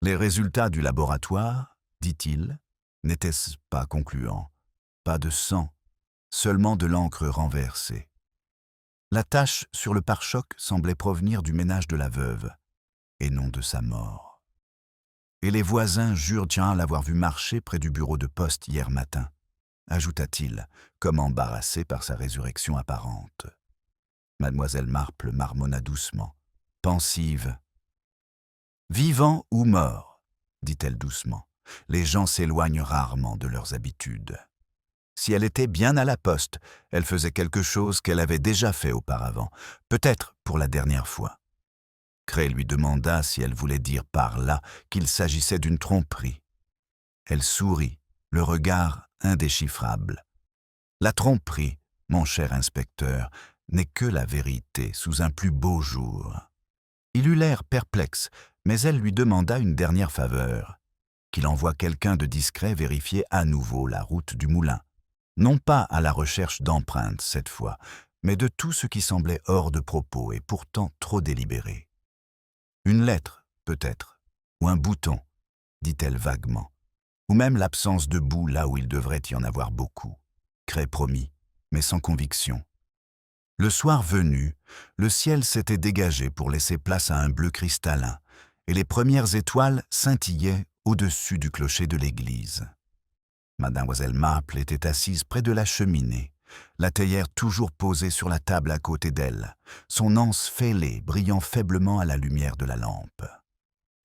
Les résultats du laboratoire, dit-il, n'étaient pas concluants. Pas de sang, seulement de l'encre renversée. La tache sur le pare-choc semblait provenir du ménage de la veuve, et non de sa mort. Et les voisins jurent bien l'avoir vu marcher près du bureau de poste hier matin, ajouta-t-il, comme embarrassé par sa résurrection apparente. Mademoiselle Marple marmonna doucement, pensive. « Vivant ou mort, dit-elle doucement, les gens s'éloignent rarement de leurs habitudes. Si elle était bien à la poste, elle faisait quelque chose qu'elle avait déjà fait auparavant, peut-être pour la dernière fois. » Cray lui demanda si elle voulait dire par là qu'il s'agissait d'une tromperie. Elle sourit, le regard indéchiffrable. « La tromperie, mon cher inspecteur, n'est que la vérité sous un plus beau jour. » Il eut l'air perplexe, mais elle lui demanda une dernière faveur, qu'il envoie quelqu'un de discret vérifier à nouveau la route du moulin, non pas à la recherche d'empreintes cette fois, mais de tout ce qui semblait hors de propos et pourtant trop délibéré. Une lettre, peut-être, ou un bouton, dit-elle vaguement, ou même l'absence de boue là où il devrait y en avoir beaucoup. Cray promit, mais sans conviction. Le soir venu, le ciel s'était dégagé pour laisser place à un bleu cristallin, et les premières étoiles scintillaient au-dessus du clocher de l'église. Mademoiselle Marple était assise près de la cheminée, la théière toujours posée sur la table à côté d'elle, son anse fêlée brillant faiblement à la lumière de la lampe.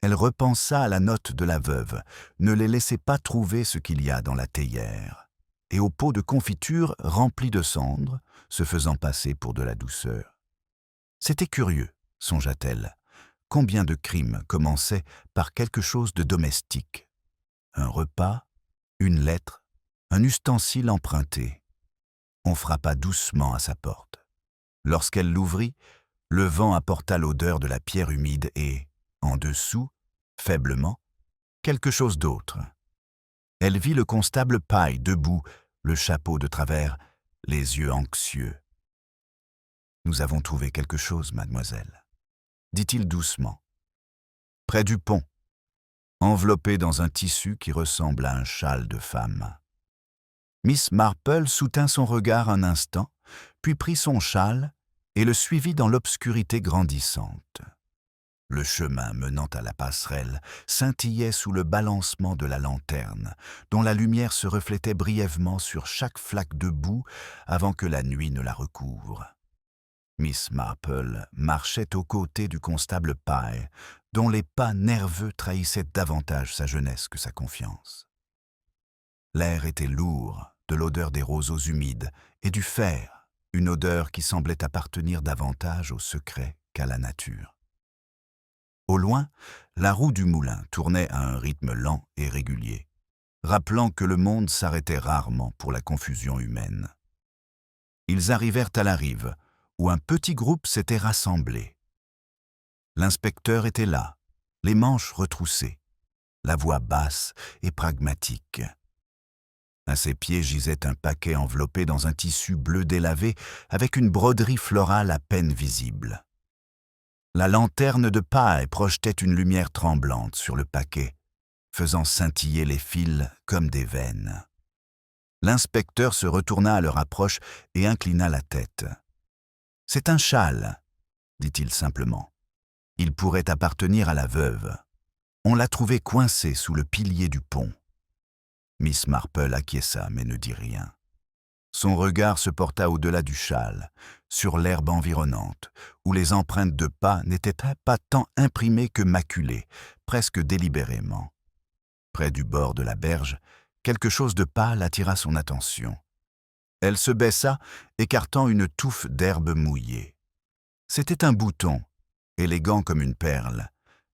Elle repensa à la note de la veuve, ne les laissez pas trouver ce qu'il y a dans la théière, et au pot de confiture rempli de cendres, se faisant passer pour de la douceur. C'était curieux, songea-t-elle, combien de crimes commençaient par quelque chose de domestique. Un repas, une lettre, un ustensile emprunté. On frappa doucement à sa porte. Lorsqu'elle l'ouvrit, le vent apporta l'odeur de la pierre humide et, en dessous, faiblement, quelque chose d'autre. Elle vit le constable Pye debout, le chapeau de travers, les yeux anxieux. « Nous avons trouvé quelque chose, mademoiselle, » dit-il doucement. Près du pont, enveloppé dans un tissu qui ressemble à un châle de femme. Miss Marple soutint son regard un instant, puis prit son châle et le suivit dans l'obscurité grandissante. Le chemin menant à la passerelle scintillait sous le balancement de la lanterne, dont la lumière se reflétait brièvement sur chaque flaque de boue avant que la nuit ne la recouvre. Miss Marple marchait aux côtés du constable Pye, dont les pas nerveux trahissaient davantage sa jeunesse que sa confiance. L'air était lourd, de l'odeur des roseaux humides et du fer, une odeur qui semblait appartenir davantage au secret qu'à la nature. Au loin, la roue du moulin tournait à un rythme lent et régulier, rappelant que le monde s'arrêtait rarement pour la confusion humaine. Ils arrivèrent à la rive, où un petit groupe s'était rassemblé. L'inspecteur était là, les manches retroussées, la voix basse et pragmatique. À ses pieds gisait un paquet enveloppé dans un tissu bleu délavé avec une broderie florale à peine visible. La lanterne de paille projetait une lumière tremblante sur le paquet, faisant scintiller les fils comme des veines. L'inspecteur se retourna à leur approche et inclina la tête. « C'est un châle, » dit-il simplement. « Il pourrait appartenir à la veuve. On l'a trouvé coincé sous le pilier du pont. » Miss Marple acquiesça mais ne dit rien. Son regard se porta au-delà du châle, sur l'herbe environnante, où les empreintes de pas n'étaient pas tant imprimées que maculées, presque délibérément. Près du bord de la berge, quelque chose de pâle attira son attention. Elle se baissa, écartant une touffe d'herbe mouillée. C'était un bouton, élégant comme une perle,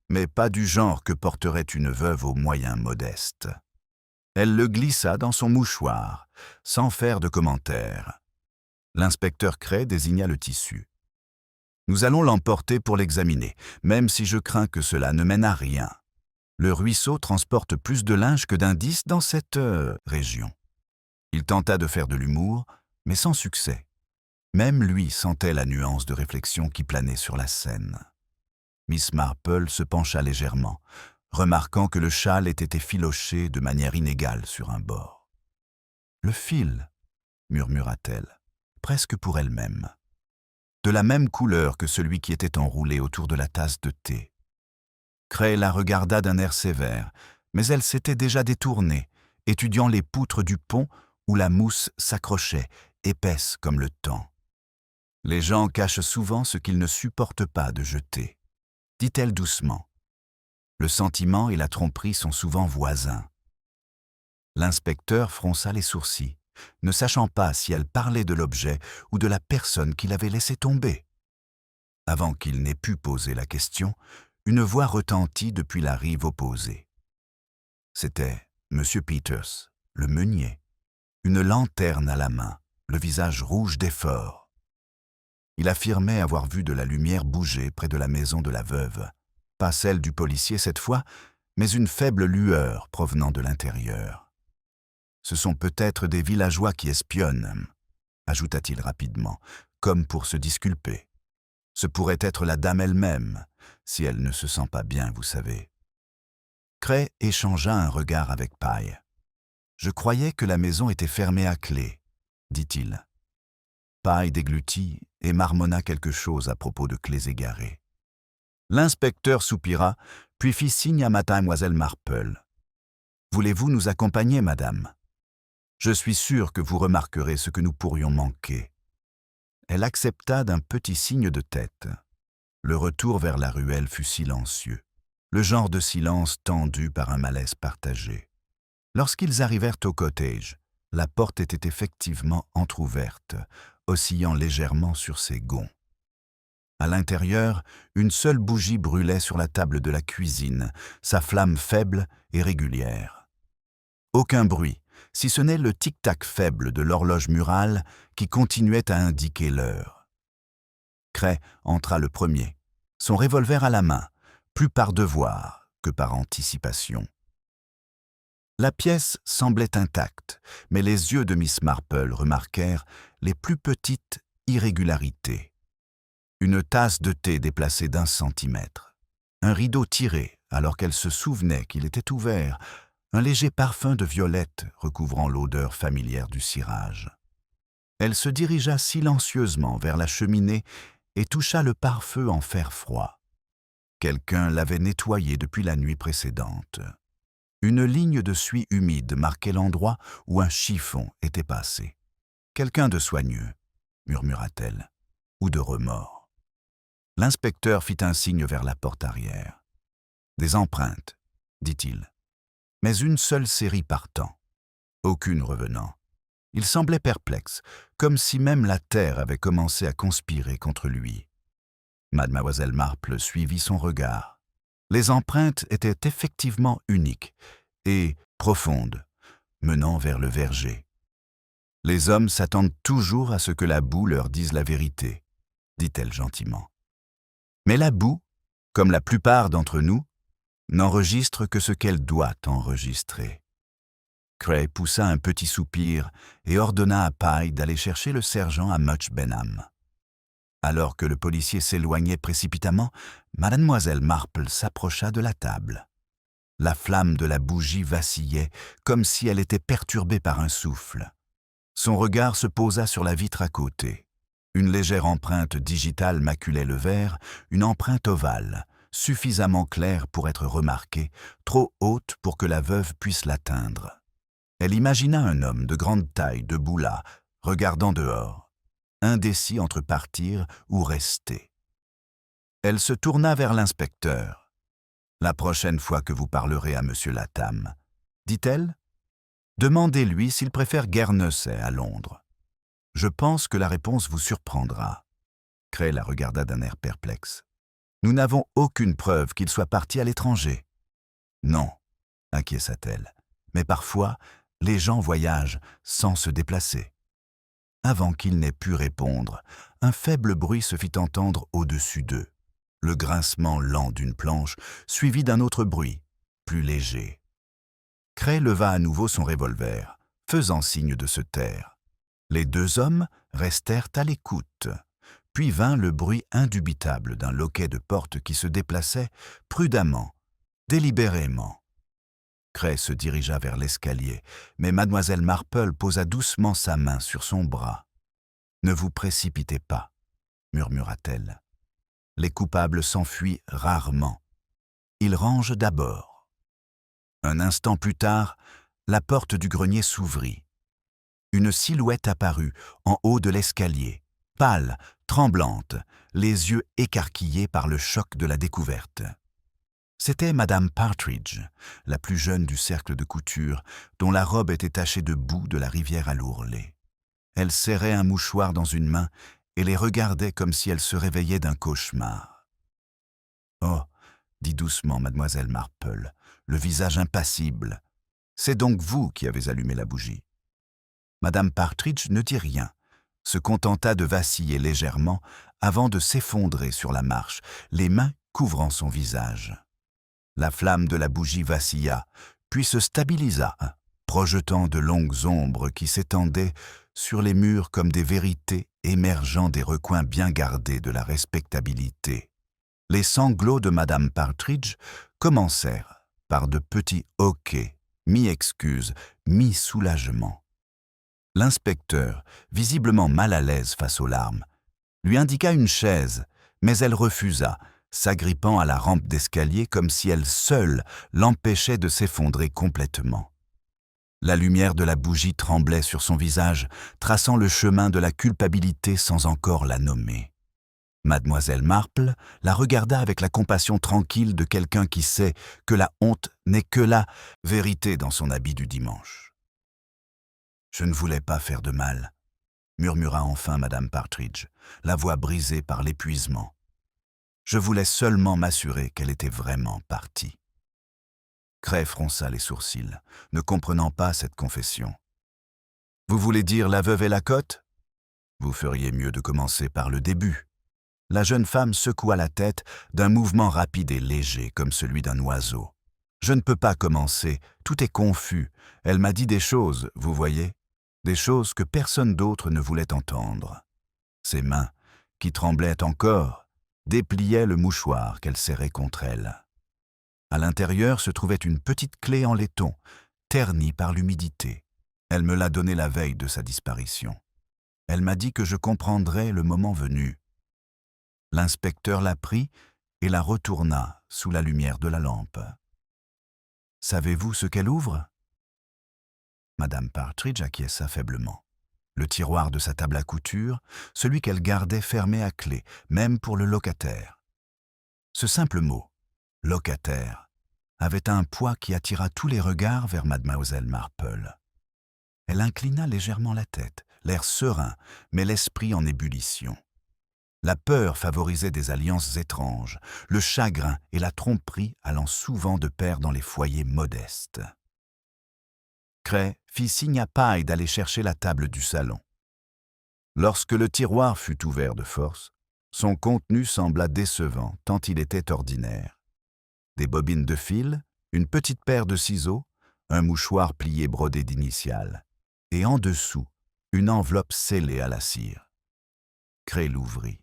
mais pas du genre que porterait une veuve aux moyens modestes. Elle le glissa dans son mouchoir, sans faire de commentaire. L'inspecteur Cray désigna le tissu. « Nous allons l'emporter pour l'examiner, même si je crains que cela ne mène à rien. Le ruisseau transporte plus de linge que d'indices dans cette région. » Il tenta de faire de l'humour, mais sans succès. Même lui sentait la nuance de réflexion qui planait sur la scène. Miss Marple se pencha légèrement, remarquant que le châle était effiloché de manière inégale sur un bord. « Le fil, » murmura-t-elle, presque pour elle-même. « De la même couleur que celui qui était enroulé autour de la tasse de thé. » Cray la regarda d'un air sévère, mais elle s'était déjà détournée, étudiant les poutres du pont où la mousse s'accrochait, épaisse comme le temps. « Les gens cachent souvent ce qu'ils ne supportent pas de jeter, » dit-elle doucement. Le sentiment et la tromperie sont souvent voisins. L'inspecteur fronça les sourcils, ne sachant pas si elle parlait de l'objet ou de la personne qui l'avait laissé tomber. Avant qu'il n'ait pu poser la question, une voix retentit depuis la rive opposée. C'était M. Peters, le meunier, une lanterne à la main, le visage rouge d'effort. Il affirmait avoir vu de la lumière bouger près de la maison de la veuve. Pas celle du policier cette fois, mais une faible lueur provenant de l'intérieur. « Ce sont peut-être des villageois qui espionnent, » ajouta-t-il rapidement, comme pour se disculper. « Ce pourrait être la dame elle-même, si elle ne se sent pas bien, vous savez. » Cray échangea un regard avec Pye. « Je croyais que la maison était fermée à clé, » dit-il. Pye déglutit et marmonna quelque chose à propos de clés égarées. L'inspecteur soupira, puis fit signe à mademoiselle Marple. « Voulez-vous nous accompagner, madame ? Je suis sûr que vous remarquerez ce que nous pourrions manquer. » Elle accepta d'un petit signe de tête. Le retour vers la ruelle fut silencieux, le genre de silence tendu par un malaise partagé. Lorsqu'ils arrivèrent au cottage, la porte était effectivement entr'ouverte, oscillant légèrement sur ses gonds. À l'intérieur, une seule bougie brûlait sur la table de la cuisine, sa flamme faible et régulière. Aucun bruit, si ce n'est le tic-tac faible de l'horloge murale qui continuait à indiquer l'heure. Cray entra le premier, son revolver à la main, plus par devoir que par anticipation. La pièce semblait intacte, mais les yeux de Miss Marple remarquèrent les plus petites irrégularités. Une tasse de thé déplacée d'1 centimètre, un rideau tiré alors qu'elle se souvenait qu'il était ouvert, un léger parfum de violette recouvrant l'odeur familière du cirage. Elle se dirigea silencieusement vers la cheminée et toucha le pare-feu en fer froid. Quelqu'un l'avait nettoyé depuis la nuit précédente. Une ligne de suie humide marquait l'endroit où un chiffon était passé. « Quelqu'un de soigneux », murmura-t-elle, « ou de remords. » L'inspecteur fit un signe vers la porte arrière. « Des empreintes, » dit-il, « mais une seule série partant. Aucune revenant. » Il semblait perplexe, comme si même la terre avait commencé à conspirer contre lui. Mademoiselle Marple suivit son regard. Les empreintes étaient effectivement uniques et profondes, menant vers le verger. « Les hommes s'attendent toujours à ce que la boue leur dise la vérité, » dit-elle gentiment. Mais la boue, comme la plupart d'entre nous, n'enregistre que ce qu'elle doit enregistrer. Cray poussa un petit soupir et ordonna à Pye d'aller chercher le sergent à Much Benham. Alors que le policier s'éloignait précipitamment, mademoiselle Marple s'approcha de la table. La flamme de la bougie vacillait, comme si elle était perturbée par un souffle. Son regard se posa sur la vitre à côté. Une légère empreinte digitale maculait le verre, une empreinte ovale, suffisamment claire pour être remarquée, trop haute pour que la veuve puisse l'atteindre. Elle imagina un homme de grande taille debout là, regardant dehors, indécis entre partir ou rester. Elle se tourna vers l'inspecteur. « La prochaine fois que vous parlerez à Monsieur Latham, dit-elle, demandez-lui s'il préfère Guernesey à Londres. Je pense que la réponse vous surprendra. » Cray la regarda d'un air perplexe. « Nous n'avons aucune preuve qu'il soit parti à l'étranger. »« Non, acquiesça-t-elle, mais parfois, les gens voyagent sans se déplacer. » Avant qu'il n'ait pu répondre, un faible bruit se fit entendre au-dessus d'eux. Le grincement lent d'une planche, suivi d'un autre bruit, plus léger. Cray leva à nouveau son revolver, faisant signe de se taire. Les deux hommes restèrent à l'écoute. Puis vint le bruit indubitable d'un loquet de porte qui se déplaçait prudemment, délibérément. Cray se dirigea vers l'escalier, mais mademoiselle Marple posa doucement sa main sur son bras. « Ne vous précipitez pas, » murmura-t-elle. Les coupables s'enfuient rarement. Ils rangent d'abord. Un instant plus tard, la porte du grenier s'ouvrit. Une silhouette apparut en haut de l'escalier, pâle, tremblante, les yeux écarquillés par le choc de la découverte. C'était Madame Partridge, la plus jeune du cercle de couture, dont la robe était tachée de boue de la rivière à l'ourlet. Elle serrait un mouchoir dans une main et les regardait comme si elle se réveillait d'un cauchemar. « Oh !» dit doucement mademoiselle Marple, le visage impassible. « C'est donc vous qui avez allumé la bougie. » Madame Partridge ne dit rien, se contenta de vaciller légèrement avant de s'effondrer sur la marche, les mains couvrant son visage. La flamme de la bougie vacilla, puis se stabilisa, projetant de longues ombres qui s'étendaient sur les murs comme des vérités émergeant des recoins bien gardés de la respectabilité. Les sanglots de Madame Partridge commencèrent par de petits hoquets, mi-excuses, mi-soulagement. L'inspecteur, visiblement mal à l'aise face aux larmes, lui indiqua une chaise, mais elle refusa, s'agrippant à la rampe d'escalier comme si elle seule l'empêchait de s'effondrer complètement. La lumière de la bougie tremblait sur son visage, traçant le chemin de la culpabilité sans encore la nommer. Mademoiselle Marple la regarda avec la compassion tranquille de quelqu'un qui sait que la honte n'est que la vérité dans son habit du dimanche. « Je ne voulais pas faire de mal, » murmura enfin Madame Partridge, la voix brisée par l'épuisement. « Je voulais seulement m'assurer qu'elle était vraiment partie. » Cray fronça les sourcils, ne comprenant pas cette confession. « Vous voulez dire la veuve et la cotte ? Vous feriez mieux de commencer par le début. » La jeune femme secoua la tête d'un mouvement rapide et léger comme celui d'un oiseau. « Je ne peux pas commencer, tout est confus. Elle m'a dit des choses, vous voyez, des choses que personne d'autre ne voulait entendre. » Ses mains, qui tremblaient encore, dépliaient le mouchoir qu'elle serrait contre elle. À l'intérieur se trouvait une petite clé en laiton, ternie par l'humidité. Elle me l'a donnée la veille de sa disparition. Elle m'a dit que je comprendrais le moment venu. L'inspecteur la prit et la retourna sous la lumière de la lampe. « Savez-vous ce qu'elle ouvre » Madame Partridge acquiesça faiblement. Le tiroir de sa table à couture, celui qu'elle gardait fermé à clé, même pour le locataire. Ce simple mot, « locataire », avait un poids qui attira tous les regards vers mademoiselle Marple. Elle inclina légèrement la tête, l'air serein, mais l'esprit en ébullition. La peur favorisait des alliances étranges, le chagrin et la tromperie allant souvent de pair dans les foyers modestes. Cray fit signe à Pye d'aller chercher la table du salon. Lorsque le tiroir fut ouvert de force, son contenu sembla décevant tant il était ordinaire. Des bobines de fil, une petite paire de ciseaux, un mouchoir plié brodé d'initiales, et en dessous, une enveloppe scellée à la cire. Cray l'ouvrit.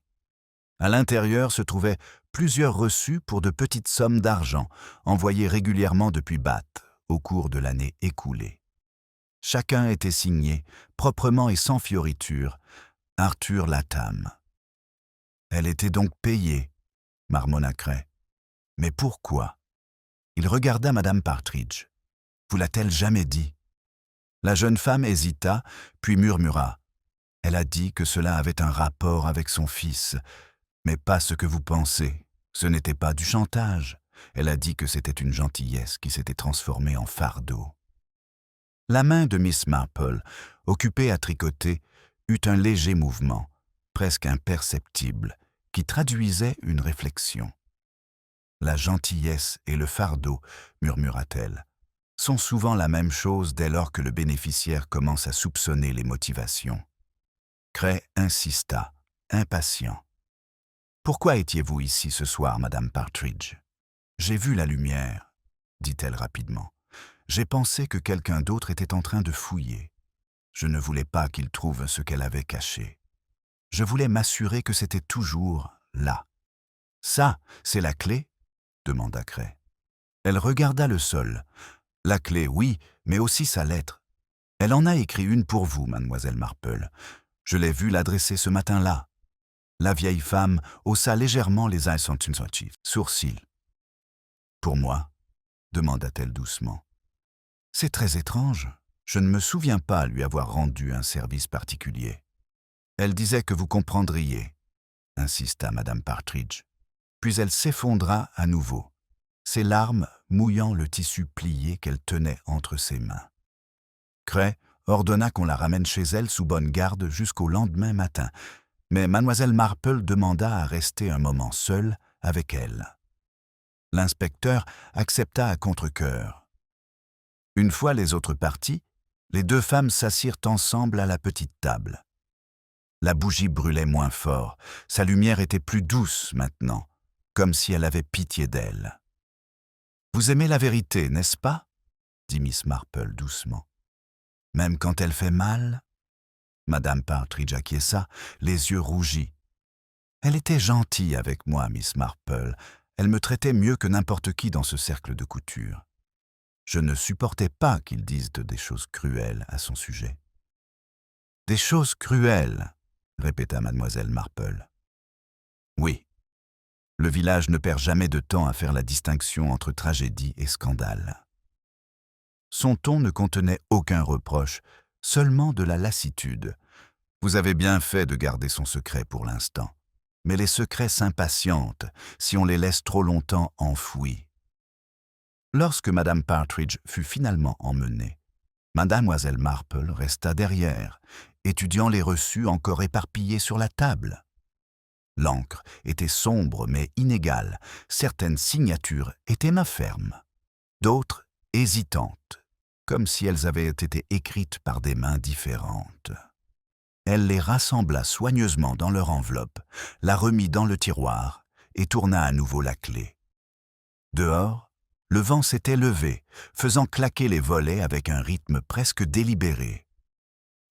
À l'intérieur se trouvaient plusieurs reçus pour de petites sommes d'argent, envoyés régulièrement depuis Bath au cours de l'année écoulée. Chacun était signé, proprement et sans fioriture, Arthur Latham. Elle était donc payée, marmonna Cray. Mais pourquoi? Il regarda Madame Partridge. Vous l'a-t-elle jamais dit? La jeune femme hésita, puis murmura. Elle a dit que cela avait un rapport avec son fils, mais pas ce que vous pensez. Ce n'était pas du chantage. Elle a dit que c'était une gentillesse qui s'était transformée en fardeau. La main de Miss Marple, occupée à tricoter, eut un léger mouvement, presque imperceptible, qui traduisait une réflexion. La gentillesse et le fardeau, murmura-t-elle, sont souvent la même chose dès lors que le bénéficiaire commence à soupçonner les motivations. Cray insista, impatient. « Pourquoi étiez-vous ici ce soir, Madame Partridge? »« J'ai vu la lumière, » dit-elle rapidement. « J'ai pensé que quelqu'un d'autre était en train de fouiller. Je ne voulais pas qu'il trouve ce qu'elle avait caché. Je voulais m'assurer que c'était toujours là. »« Ça, c'est la clé ?» demanda Cray. Elle regarda le sol. « La clé, oui, mais aussi sa lettre. Elle en a écrit une pour vous, mademoiselle Marple. Je l'ai vue l'adresser ce matin-là. » La vieille femme haussa légèrement les sourcils. « Pour moi ?» demanda-t-elle doucement. « C'est très étrange. Je ne me souviens pas lui avoir rendu un service particulier. »« Elle disait que vous comprendriez, » insista Madame Partridge. Puis elle s'effondra à nouveau, ses larmes mouillant le tissu plié qu'elle tenait entre ses mains. Cray ordonna qu'on la ramène chez elle sous bonne garde jusqu'au lendemain matin, mais mademoiselle Marple demanda à rester un moment seule avec elle. L'inspecteur accepta à contre-cœur. Une fois les autres partis, les deux femmes s'assirent ensemble à la petite table. La bougie brûlait moins fort, sa lumière était plus douce maintenant, comme si elle avait pitié d'elle. « Vous aimez la vérité, n'est-ce pas ?» dit Miss Marple doucement. « Même quand elle fait mal ?» Madame Partridge acquiesça, les yeux rougis. « Elle était gentille avec moi, Miss Marple. Elle me traitait mieux que n'importe qui dans ce cercle de couture. Je ne supportais pas qu'ils disent des choses cruelles à son sujet. »« Des choses cruelles !» répéta mademoiselle Marple. « Oui. Le village ne perd jamais de temps à faire la distinction entre tragédie et scandale. » Son ton ne contenait aucun reproche, seulement de la lassitude. Vous avez bien fait de garder son secret pour l'instant. Mais les secrets s'impatientent si on les laisse trop longtemps enfouis. Lorsque Madame Partridge fut finalement emmenée, Mademoiselle Marple resta derrière, étudiant les reçus encore éparpillés sur la table. L'encre était sombre mais inégale, certaines signatures étaient main ferme, d'autres hésitantes, comme si elles avaient été écrites par des mains différentes. Elle les rassembla soigneusement dans leur enveloppe, la remit dans le tiroir et tourna à nouveau la clé. Dehors, le vent s'était levé, faisant claquer les volets avec un rythme presque délibéré.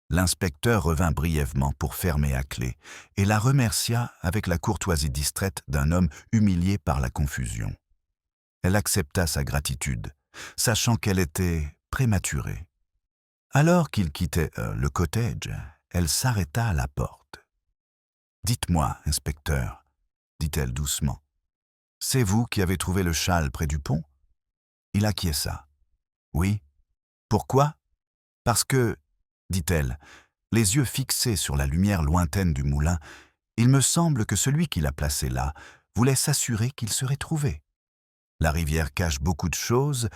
L'inspecteur revint brièvement pour fermer à clé et la remercia avec la courtoisie distraite d'un homme humilié par la confusion. Elle accepta sa gratitude, sachant qu'elle était prématurée. Alors qu'il quittait le cottage, elle s'arrêta à la porte. « Dites-moi, inspecteur, » dit-elle doucement, « c'est vous qui avez trouvé le châle près du pont ?» Il acquiesça. « Oui. Pourquoi ? Parce que, dit-elle, les yeux fixés sur la lumière lointaine du moulin, il me semble que celui qui l'a placé là voulait s'assurer qu'il serait trouvé. La rivière cache beaucoup de choses,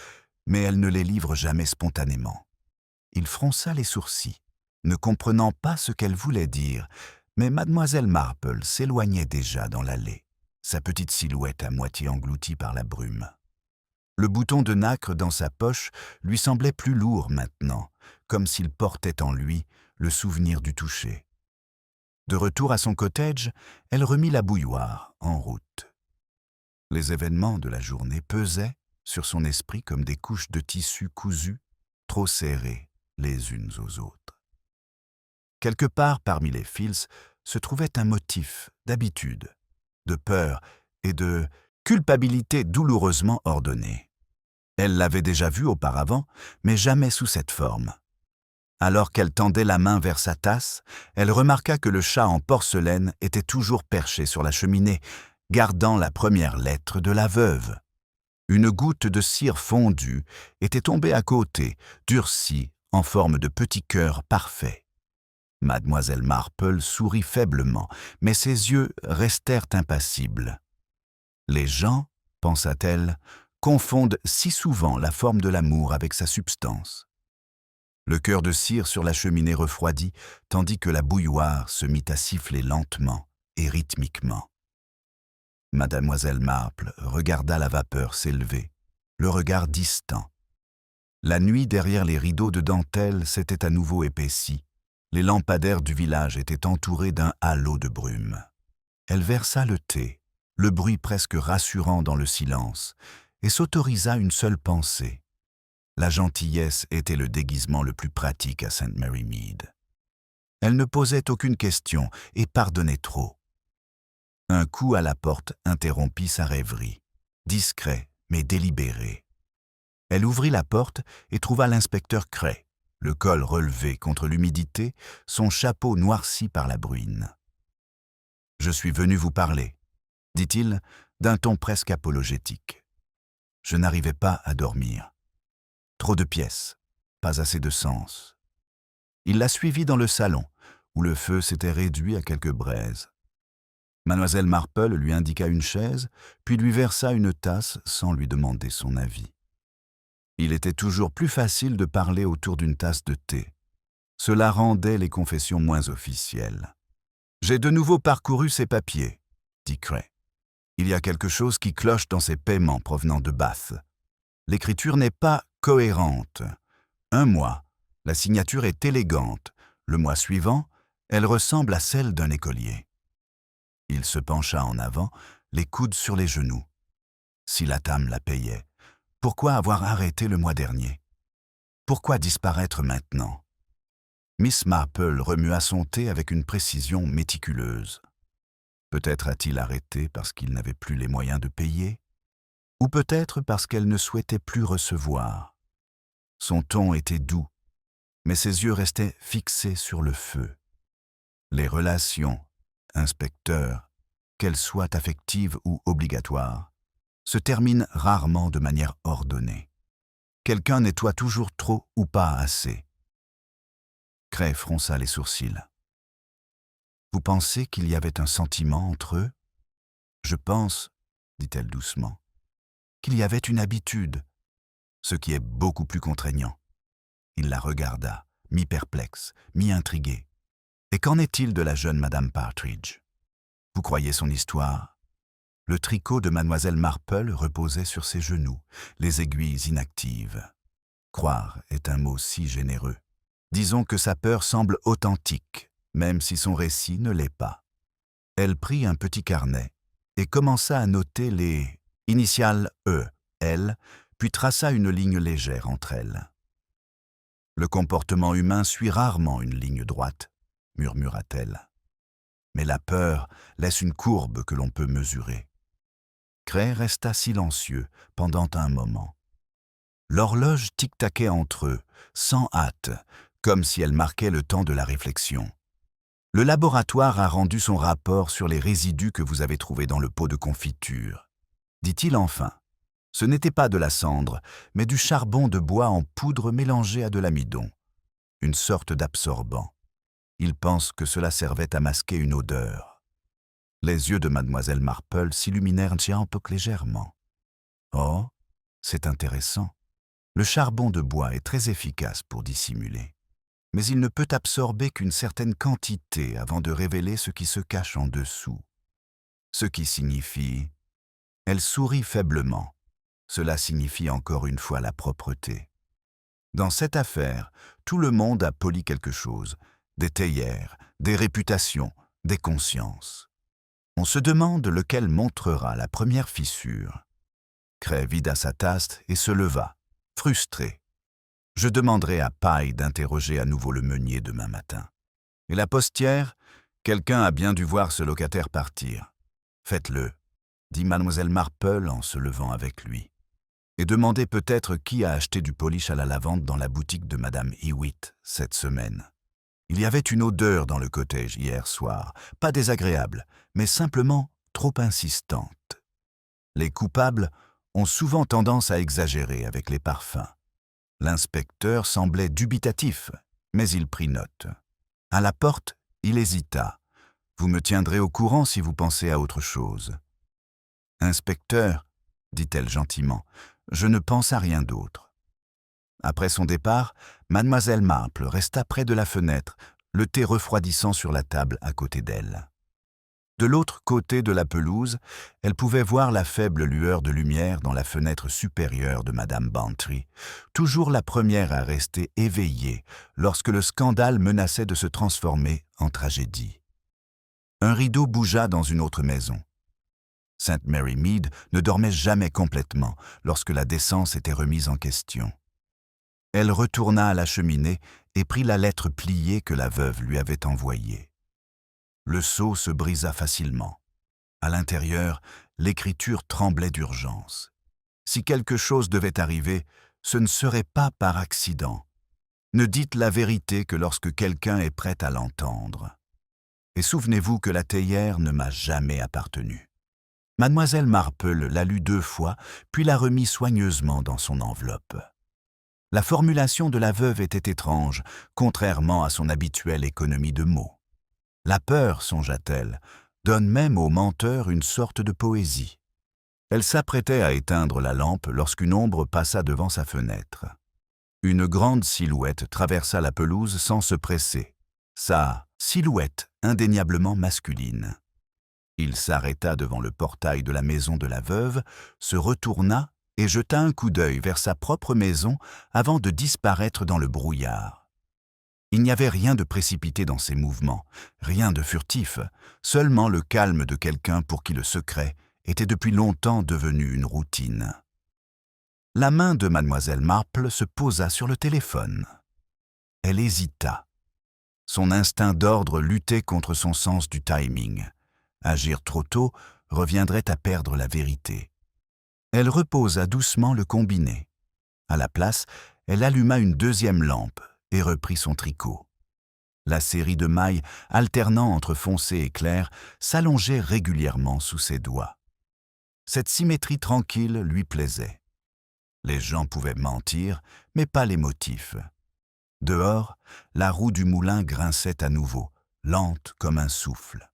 mais elle ne les livre jamais spontanément. » Il fronça les sourcils, ne comprenant pas ce qu'elle voulait dire, mais mademoiselle Marple s'éloignait déjà dans l'allée, sa petite silhouette à moitié engloutie par la brume. Le bouton de nacre dans sa poche lui semblait plus lourd maintenant, comme s'il portait en lui le souvenir du toucher. De retour à son cottage, elle remit la bouilloire en route. Les événements de la journée pesaient sur son esprit comme des couches de tissu cousu, trop serrées les unes aux autres. Quelque part parmi les fils se trouvait un motif d'habitude, de peur et de culpabilité douloureusement ordonnée. Elle l'avait déjà vu auparavant, mais jamais sous cette forme. Alors qu'elle tendait la main vers sa tasse, elle remarqua que le chat en porcelaine était toujours perché sur la cheminée, gardant la première lettre de la veuve. Une goutte de cire fondue était tombée à côté, durcie en forme de petit cœur parfait. Mademoiselle Marple sourit faiblement, mais ses yeux restèrent impassibles. Les gens, pensa-t-elle, confondent si souvent la forme de l'amour avec sa substance. Le cœur de cire sur la cheminée refroidit, tandis que la bouilloire se mit à siffler lentement et rythmiquement. Mademoiselle Marple regarda la vapeur s'élever, le regard distant. La nuit derrière les rideaux de dentelle s'était à nouveau épaissie. Les lampadaires du village étaient entourés d'un halo de brume. Elle versa le thé, le bruit presque rassurant dans le silence, et s'autorisa une seule pensée. La gentillesse était le déguisement le plus pratique à St. Mary Mead. Elle ne posait aucune question et pardonnait trop. Un coup à la porte interrompit sa rêverie, discret mais délibéré. Elle ouvrit la porte et trouva l'inspecteur Cray, le col relevé contre l'humidité, son chapeau noirci par la bruine. « Je suis venu vous parler », dit-il d'un ton presque apologétique. Je n'arrivais pas à dormir. Trop de pièces, pas assez de sens. Il la suivit dans le salon, où le feu s'était réduit à quelques braises. Mademoiselle Marple lui indiqua une chaise, puis lui versa une tasse sans lui demander son avis. Il était toujours plus facile de parler autour d'une tasse de thé. Cela rendait les confessions moins officielles. « J'ai de nouveau parcouru ces papiers, » dit Cray. « Il y a quelque chose qui cloche dans ces paiements provenant de Bath. L'écriture n'est pas cohérente. Un mois, la signature est élégante. Le mois suivant, elle ressemble à celle d'un écolier. » Il se pencha en avant, les coudes sur les genoux. Si la Tam la payait, pourquoi avoir arrêté le mois dernier? Pourquoi disparaître maintenant? Miss Marple remua son thé avec une précision méticuleuse. Peut-être a-t-il arrêté parce qu'il n'avait plus les moyens de payer, ou peut-être parce qu'elle ne souhaitait plus recevoir. Son ton était doux, mais ses yeux restaient fixés sur le feu. Les relations, inspecteur, qu'elles soient affectives ou obligatoires, se terminent rarement de manière ordonnée. Quelqu'un nettoie toujours trop ou pas assez. Cray fronça les sourcils. « Vous pensez qu'il y avait un sentiment entre eux? »« Je pense, dit-elle doucement, qu'il y avait une habitude, ce qui est beaucoup plus contraignant. » Il la regarda, mi-perplexe, mi-intrigué. « Et qu'en est-il de la jeune Madame Partridge? Vous croyez son histoire? » Le tricot de Mademoiselle Marple reposait sur ses genoux, les aiguilles inactives. Croire est un mot si généreux. Disons que sa peur semble authentique, même si son récit ne l'est pas. Elle prit un petit carnet et commença à noter les initiales E, L, puis traça une ligne légère entre elles. « Le comportement humain suit rarement une ligne droite, » murmura-t-elle. « Mais la peur laisse une courbe que l'on peut mesurer. » Cray resta silencieux pendant un moment. L'horloge tic-taquait entre eux, sans hâte, comme si elle marquait le temps de la réflexion. « Le laboratoire a rendu son rapport sur les résidus que vous avez trouvés dans le pot de confiture, » dit-il enfin. Ce n'était pas de la cendre, mais du charbon de bois en poudre mélangé à de l'amidon, une sorte d'absorbant. Il pense que cela servait à masquer une odeur. Les yeux de Mademoiselle Marple s'illuminèrent un peu légèrement. « Oh, c'est intéressant. Le charbon de bois est très efficace pour dissimuler. Mais il ne peut absorber qu'une certaine quantité avant de révéler ce qui se cache en dessous. Ce qui signifie... » Elle sourit faiblement. Cela signifie encore une fois la propreté. Dans cette affaire, tout le monde a poli quelque chose, des théières, des réputations, des consciences. On se demande lequel montrera la première fissure. Cray vida sa tasse et se leva, frustré. Je demanderai à Paille d'interroger à nouveau le meunier demain matin. Et la postière, quelqu'un a bien dû voir ce locataire partir. Faites-le, dit mademoiselle Marple en se levant avec lui. Et demandez peut-être qui a acheté du polish à la lavande dans la boutique de madame Hewitt cette semaine. Il y avait une odeur dans le cottage hier soir, pas désagréable, mais simplement trop insistante. Les coupables ont souvent tendance à exagérer avec les parfums. L'inspecteur semblait dubitatif, mais il prit note. À la porte, il hésita. « Vous me tiendrez au courant si vous pensez à autre chose. »« Inspecteur, dit-elle gentiment, je ne pense à rien d'autre. » Après son départ, mademoiselle Marple resta près de la fenêtre, le thé refroidissant sur la table à côté d'elle. De l'autre côté de la pelouse, elle pouvait voir la faible lueur de lumière dans la fenêtre supérieure de madame Bantry, toujours la première à rester éveillée lorsque le scandale menaçait de se transformer en tragédie. Un rideau bougea dans une autre maison. Sainte Mary Mead ne dormait jamais complètement lorsque la décence était remise en question. Elle retourna à la cheminée et prit la lettre pliée que la veuve lui avait envoyée. Le sceau se brisa facilement. À l'intérieur, l'écriture tremblait d'urgence. Si quelque chose devait arriver, ce ne serait pas par accident. Ne dites la vérité que lorsque quelqu'un est prêt à l'entendre. Et souvenez-vous que la théière ne m'a jamais appartenu. Mademoiselle Marple la lut 2 fois, puis la remit soigneusement dans son enveloppe. La formulation de la veuve était étrange, contrairement à son habituelle économie de mots. La peur, songea-t-elle, donne même au menteur une sorte de poésie. Elle s'apprêtait à éteindre la lampe lorsqu'une ombre passa devant sa fenêtre. Une grande silhouette traversa la pelouse sans se presser. Sa silhouette indéniablement masculine. Il s'arrêta devant le portail de la maison de la veuve, se retourna et jeta un coup d'œil vers sa propre maison avant de disparaître dans le brouillard. Il n'y avait rien de précipité dans ses mouvements, rien de furtif, seulement le calme de quelqu'un pour qui le secret était depuis longtemps devenu une routine. La main de mademoiselle Marple se posa sur le téléphone. Elle hésita. Son instinct d'ordre luttait contre son sens du timing. Agir trop tôt reviendrait à perdre la vérité. Elle reposa doucement le combiné. À la place, elle alluma une 2e lampe et reprit son tricot. La série de mailles, alternant entre foncé et clair, s'allongeait régulièrement sous ses doigts. Cette symétrie tranquille lui plaisait. Les gens pouvaient mentir, mais pas les motifs. Dehors, la roue du moulin grinçait à nouveau, lente comme un souffle.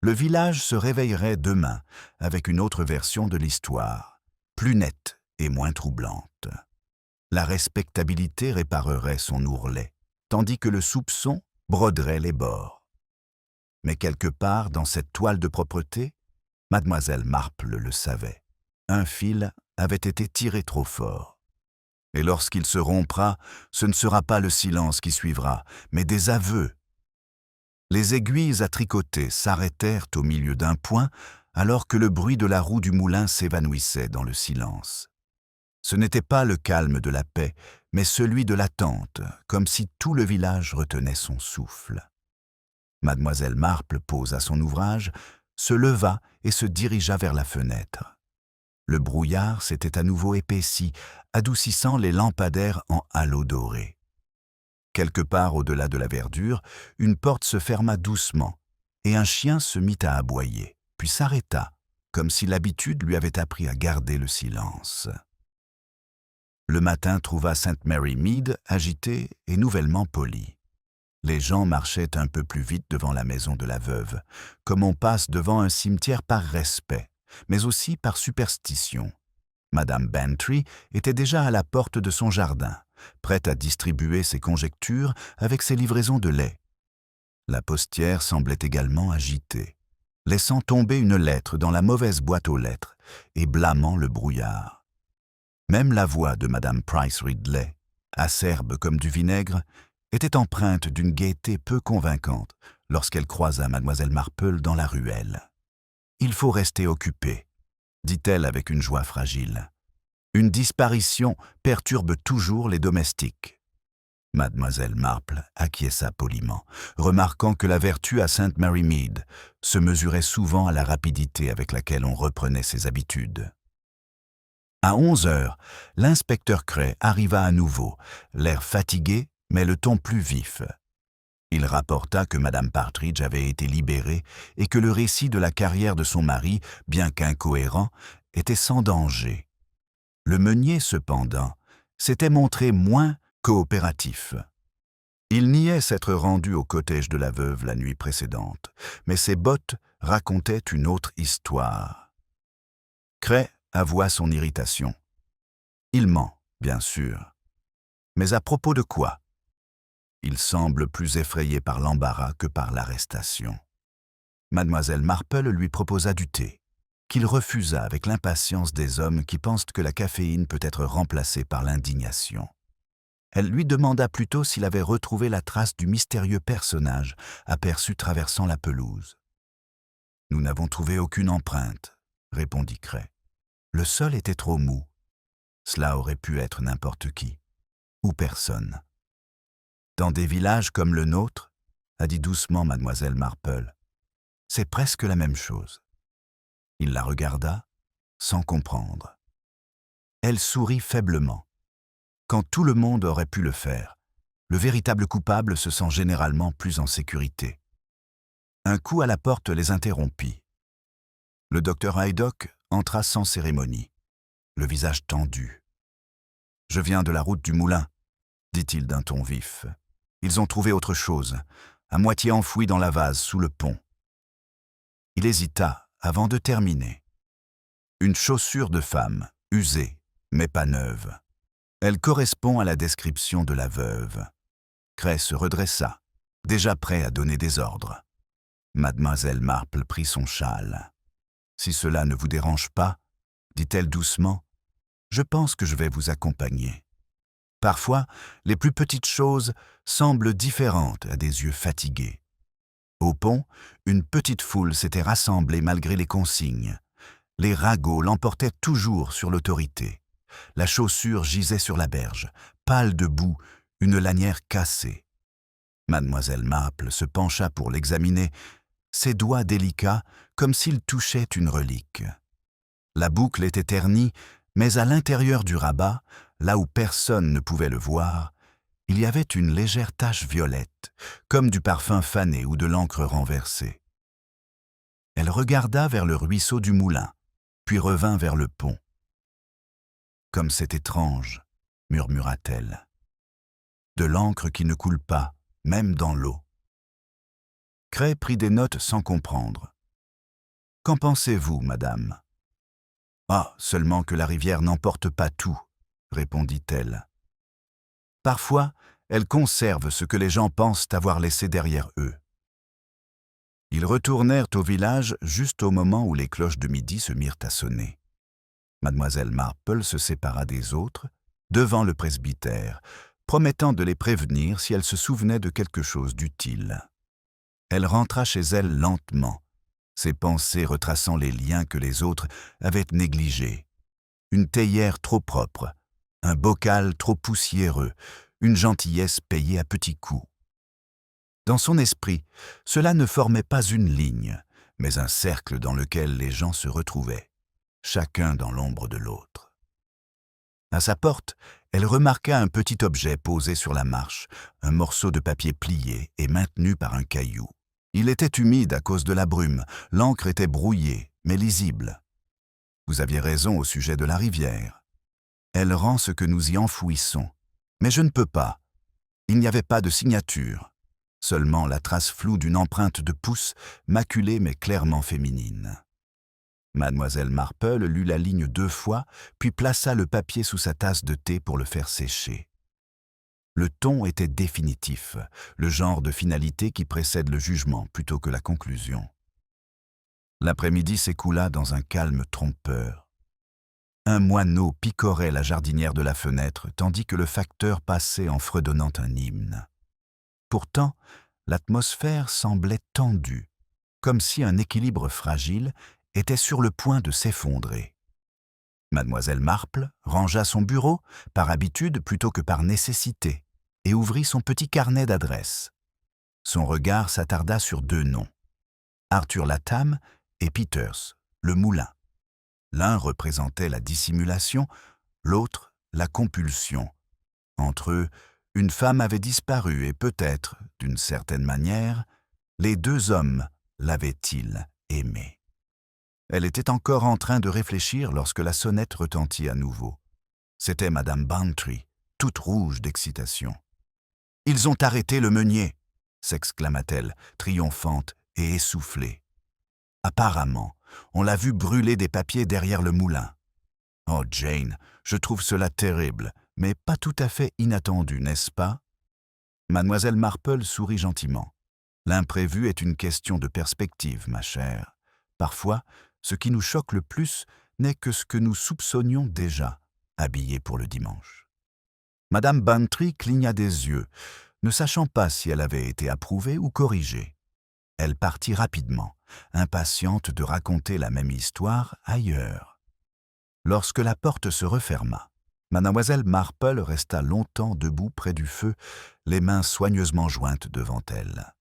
Le village se réveillerait demain avec une autre version de l'histoire, plus nette et moins troublante. La respectabilité réparerait son ourlet, tandis que le soupçon broderait les bords. Mais quelque part dans cette toile de propreté, mademoiselle Marple le savait. Un fil avait été tiré trop fort. Et lorsqu'il se rompra, ce ne sera pas le silence qui suivra, mais des aveux. Les aiguilles à tricoter s'arrêtèrent au milieu d'un point, alors que le bruit de la roue du moulin s'évanouissait dans le silence. Ce n'était pas le calme de la paix, mais celui de l'attente, comme si tout le village retenait son souffle. Mademoiselle Marple posa son ouvrage, se leva et se dirigea vers la fenêtre. Le brouillard s'était à nouveau épaissi, adoucissant les lampadaires en halo doré. Quelque part au-delà de la verdure, une porte se ferma doucement, et un chien se mit à aboyer, puis s'arrêta, comme si l'habitude lui avait appris à garder le silence. Le matin trouva Sainte Mary Mead agitée et nouvellement polie. Les gens marchaient un peu plus vite devant la maison de la veuve, comme on passe devant un cimetière par respect, mais aussi par superstition. Madame Bantry était déjà à la porte de son jardin, prête à distribuer ses conjectures avec ses livraisons de lait. La postière semblait également agitée, laissant tomber une lettre dans la mauvaise boîte aux lettres et blâmant le brouillard. Même la voix de madame Price Ridley, acerbe comme du vinaigre, était empreinte d'une gaieté peu convaincante lorsqu'elle croisa mademoiselle Marple dans la ruelle. « Il faut rester occupé », dit-elle avec une joie fragile. « Une disparition perturbe toujours les domestiques. » Mademoiselle Marple acquiesça poliment, remarquant que la vertu à St. Mary Mead se mesurait souvent à la rapidité avec laquelle on reprenait ses habitudes. À 11 heures, l'inspecteur Cray arriva à nouveau, l'air fatigué, mais le ton plus vif. Il rapporta que Madame Partridge avait été libérée et que le récit de la carrière de son mari, bien qu'incohérent, était sans danger. Le meunier, cependant, s'était montré moins coopératif. Il niait s'être rendu au cottage de la veuve la nuit précédente, mais ses bottes racontaient une autre histoire. Cray avoua son irritation. Il ment, bien sûr. Mais à propos de quoi? Il semble plus effrayé par l'embarras que par l'arrestation. Mademoiselle Marple lui proposa du thé, qu'il refusa avec l'impatience des hommes qui pensent que la caféine peut être remplacée par l'indignation. Elle lui demanda plutôt s'il avait retrouvé la trace du mystérieux personnage aperçu traversant la pelouse. « Nous n'avons trouvé aucune empreinte, » répondit Cray. « Le sol était trop mou. Cela aurait pu être n'importe qui, ou personne. » Dans des villages comme le nôtre, a dit doucement mademoiselle Marple, c'est presque la même chose. Il la regarda, sans comprendre. Elle sourit faiblement. Quand tout le monde aurait pu le faire, le véritable coupable se sent généralement plus en sécurité. Un coup à la porte les interrompit. Le docteur Haydock entra sans cérémonie, le visage tendu. « Je viens de la route du moulin, » dit-il d'un ton vif. « Ils ont trouvé autre chose, à moitié enfoui dans la vase sous le pont. » Il hésita avant de terminer. Une chaussure de femme, usée, mais pas neuve. Elle correspond à la description de la veuve. Cray se redressa, déjà prêt à donner des ordres. Mademoiselle Marple prit son châle. « Si cela ne vous dérange pas, dit-elle doucement, je pense que je vais vous accompagner. Parfois, les plus petites choses semblent différentes à des yeux fatigués. » Au pont, une petite foule s'était rassemblée malgré les consignes. Les ragots l'emportaient toujours sur l'autorité. La chaussure gisait sur la berge, pâle de boue, une lanière cassée. Mademoiselle Marple se pencha pour l'examiner, ses doigts délicats comme s'ils touchaient une relique. La boucle était ternie, mais à l'intérieur du rabat, là où personne ne pouvait le voir, il y avait une légère tache violette, comme du parfum fané ou de l'encre renversée. Elle regarda vers le ruisseau du moulin, puis revint vers le pont. « Comme c'est étrange, » murmura-t-elle. « De l'encre qui ne coule pas, même dans l'eau. » Cray prit des notes sans comprendre. « Qu'en pensez-vous, madame ?»« Ah, seulement que la rivière n'emporte pas tout, » répondit-elle. « Parfois, elle conserve ce que les gens pensent avoir laissé derrière eux. » Ils retournèrent au village juste au moment où les cloches de midi se mirent à sonner. Mademoiselle Marple se sépara des autres, devant le presbytère, promettant de les prévenir si elle se souvenait de quelque chose d'utile. Elle rentra chez elle lentement, ses pensées retraçant les liens que les autres avaient négligés. Une théière trop propre, un bocal trop poussiéreux, une gentillesse payée à petits coups. Dans son esprit, cela ne formait pas une ligne, mais un cercle dans lequel les gens se retrouvaient, chacun dans l'ombre de l'autre. À sa porte, elle remarqua un petit objet posé sur la marche, un morceau de papier plié et maintenu par un caillou. Il était humide à cause de la brume, l'encre était brouillée, mais lisible. Vous aviez raison au sujet de la rivière. Elle rend ce que nous y enfouissons. Mais je ne peux pas. Il n'y avait pas de signature. Seulement la trace floue d'une empreinte de pouce, maculée mais clairement féminine. Mademoiselle Marple lut la ligne 2 fois, puis plaça le papier sous sa tasse de thé pour le faire sécher. Le ton était définitif, le genre de finalité qui précède le jugement plutôt que la conclusion. L'après-midi s'écoula dans un calme trompeur. Un moineau picorait la jardinière de la fenêtre, tandis que le facteur passait en fredonnant un hymne. Pourtant, l'atmosphère semblait tendue, comme si un équilibre fragile était sur le point de s'effondrer. Mademoiselle Marple rangea son bureau, par habitude plutôt que par nécessité. et ouvrit son petit carnet d'adresses. Son regard s'attarda sur 2 noms, Arthur Latham et Peters, le moulin. L'un représentait la dissimulation, l'autre la compulsion. Entre eux, une femme avait disparu et peut-être, d'une certaine manière, les 2 hommes l'avaient-ils aimée. Elle était encore en train de réfléchir lorsque la sonnette retentit à nouveau. C'était Madame Bantry, toute rouge d'excitation. « Ils ont arrêté le meunier !» s'exclama-t-elle, triomphante et essoufflée. Apparemment, on l'a vu brûler des papiers derrière le moulin. Oh Jane, je trouve cela terrible, mais pas tout à fait inattendu, n'est-ce pas? Mademoiselle Marple sourit gentiment. L'imprévu est une question de perspective, ma chère. Parfois, ce qui nous choque le plus n'est que ce que nous soupçonnions déjà, habillés pour le dimanche. Madame Bantry cligna des yeux, ne sachant pas si elle avait été approuvée ou corrigée. Elle partit rapidement, impatiente de raconter la même histoire ailleurs. Lorsque la porte se referma, Mademoiselle Marple resta longtemps debout près du feu, les mains soigneusement jointes devant elle.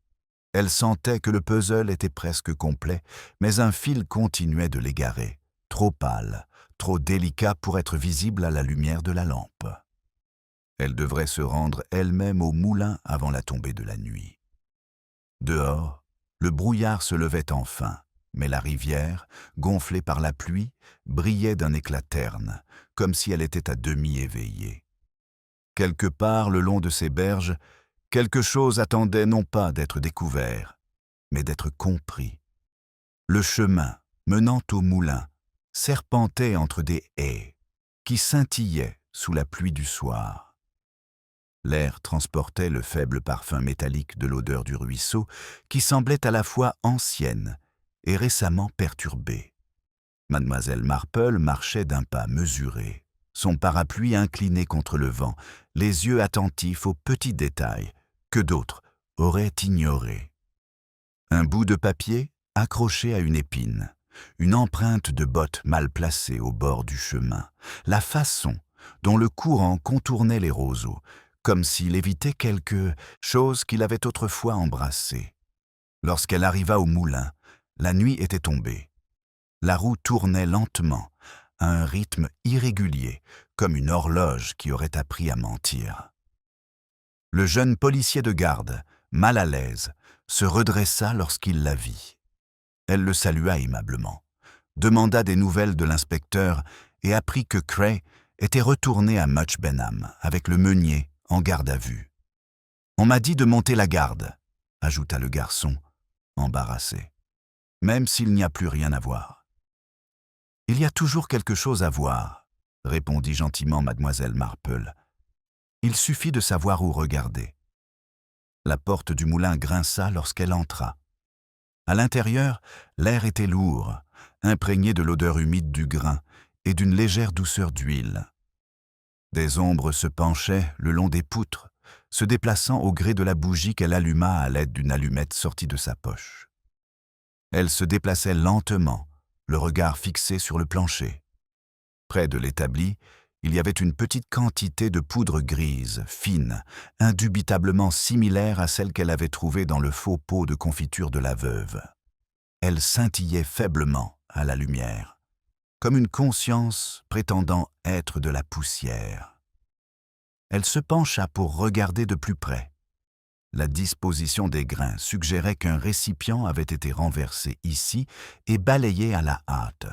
Elle sentait que le puzzle était presque complet, mais un fil continuait de l'égarer, trop pâle, trop délicat pour être visible à la lumière de la lampe. Elle devrait se rendre elle-même au moulin avant la tombée de la nuit. Dehors, le brouillard se levait enfin, mais la rivière, gonflée par la pluie, brillait d'un éclat terne, comme si elle était à demi éveillée. Quelque part le long de ces berges, quelque chose attendait non pas d'être découvert, mais d'être compris. Le chemin, menant au moulin, serpentait entre des haies qui scintillaient sous la pluie du soir. L'air transportait le faible parfum métallique de l'odeur du ruisseau qui semblait à la fois ancienne et récemment perturbée. Mademoiselle Marple marchait d'un pas mesuré, son parapluie incliné contre le vent, les yeux attentifs aux petits détails que d'autres auraient ignorés. Un bout de papier accroché à une épine, une empreinte de botte mal placée au bord du chemin, la façon dont le courant contournait les roseaux, comme s'il évitait quelque chose qu'il avait autrefois embrassé. Lorsqu'elle arriva au moulin, la nuit était tombée. La roue tournait lentement, à un rythme irrégulier, comme une horloge qui aurait appris à mentir. Le jeune policier de garde, mal à l'aise, se redressa lorsqu'il la vit. Elle le salua aimablement, demanda des nouvelles de l'inspecteur et apprit que Cray était retourné à Much Benham avec le meunier en garde à vue. « On m'a dit de monter la garde », ajouta le garçon, embarrassé, « même s'il n'y a plus rien à voir. »« Il y a toujours quelque chose à voir, » répondit gentiment Mademoiselle Marple. « Il suffit de savoir où regarder. » La porte du moulin grinça lorsqu'elle entra. À l'intérieur, l'air était lourd, imprégné de l'odeur humide du grain et d'une légère douceur d'huile. Des ombres se penchaient le long des poutres, se déplaçant au gré de la bougie qu'elle alluma à l'aide d'une allumette sortie de sa poche. Elle se déplaçait lentement, le regard fixé sur le plancher. Près de l'établi, il y avait une petite quantité de poudre grise, fine, indubitablement similaire à celle qu'elle avait trouvée dans le faux pot de confiture de la veuve. Elle scintillait faiblement à la lumière, comme une conscience prétendant être de la poussière. Elle se pencha pour regarder de plus près. La disposition des grains suggérait qu'un récipient avait été renversé ici et balayé à la hâte.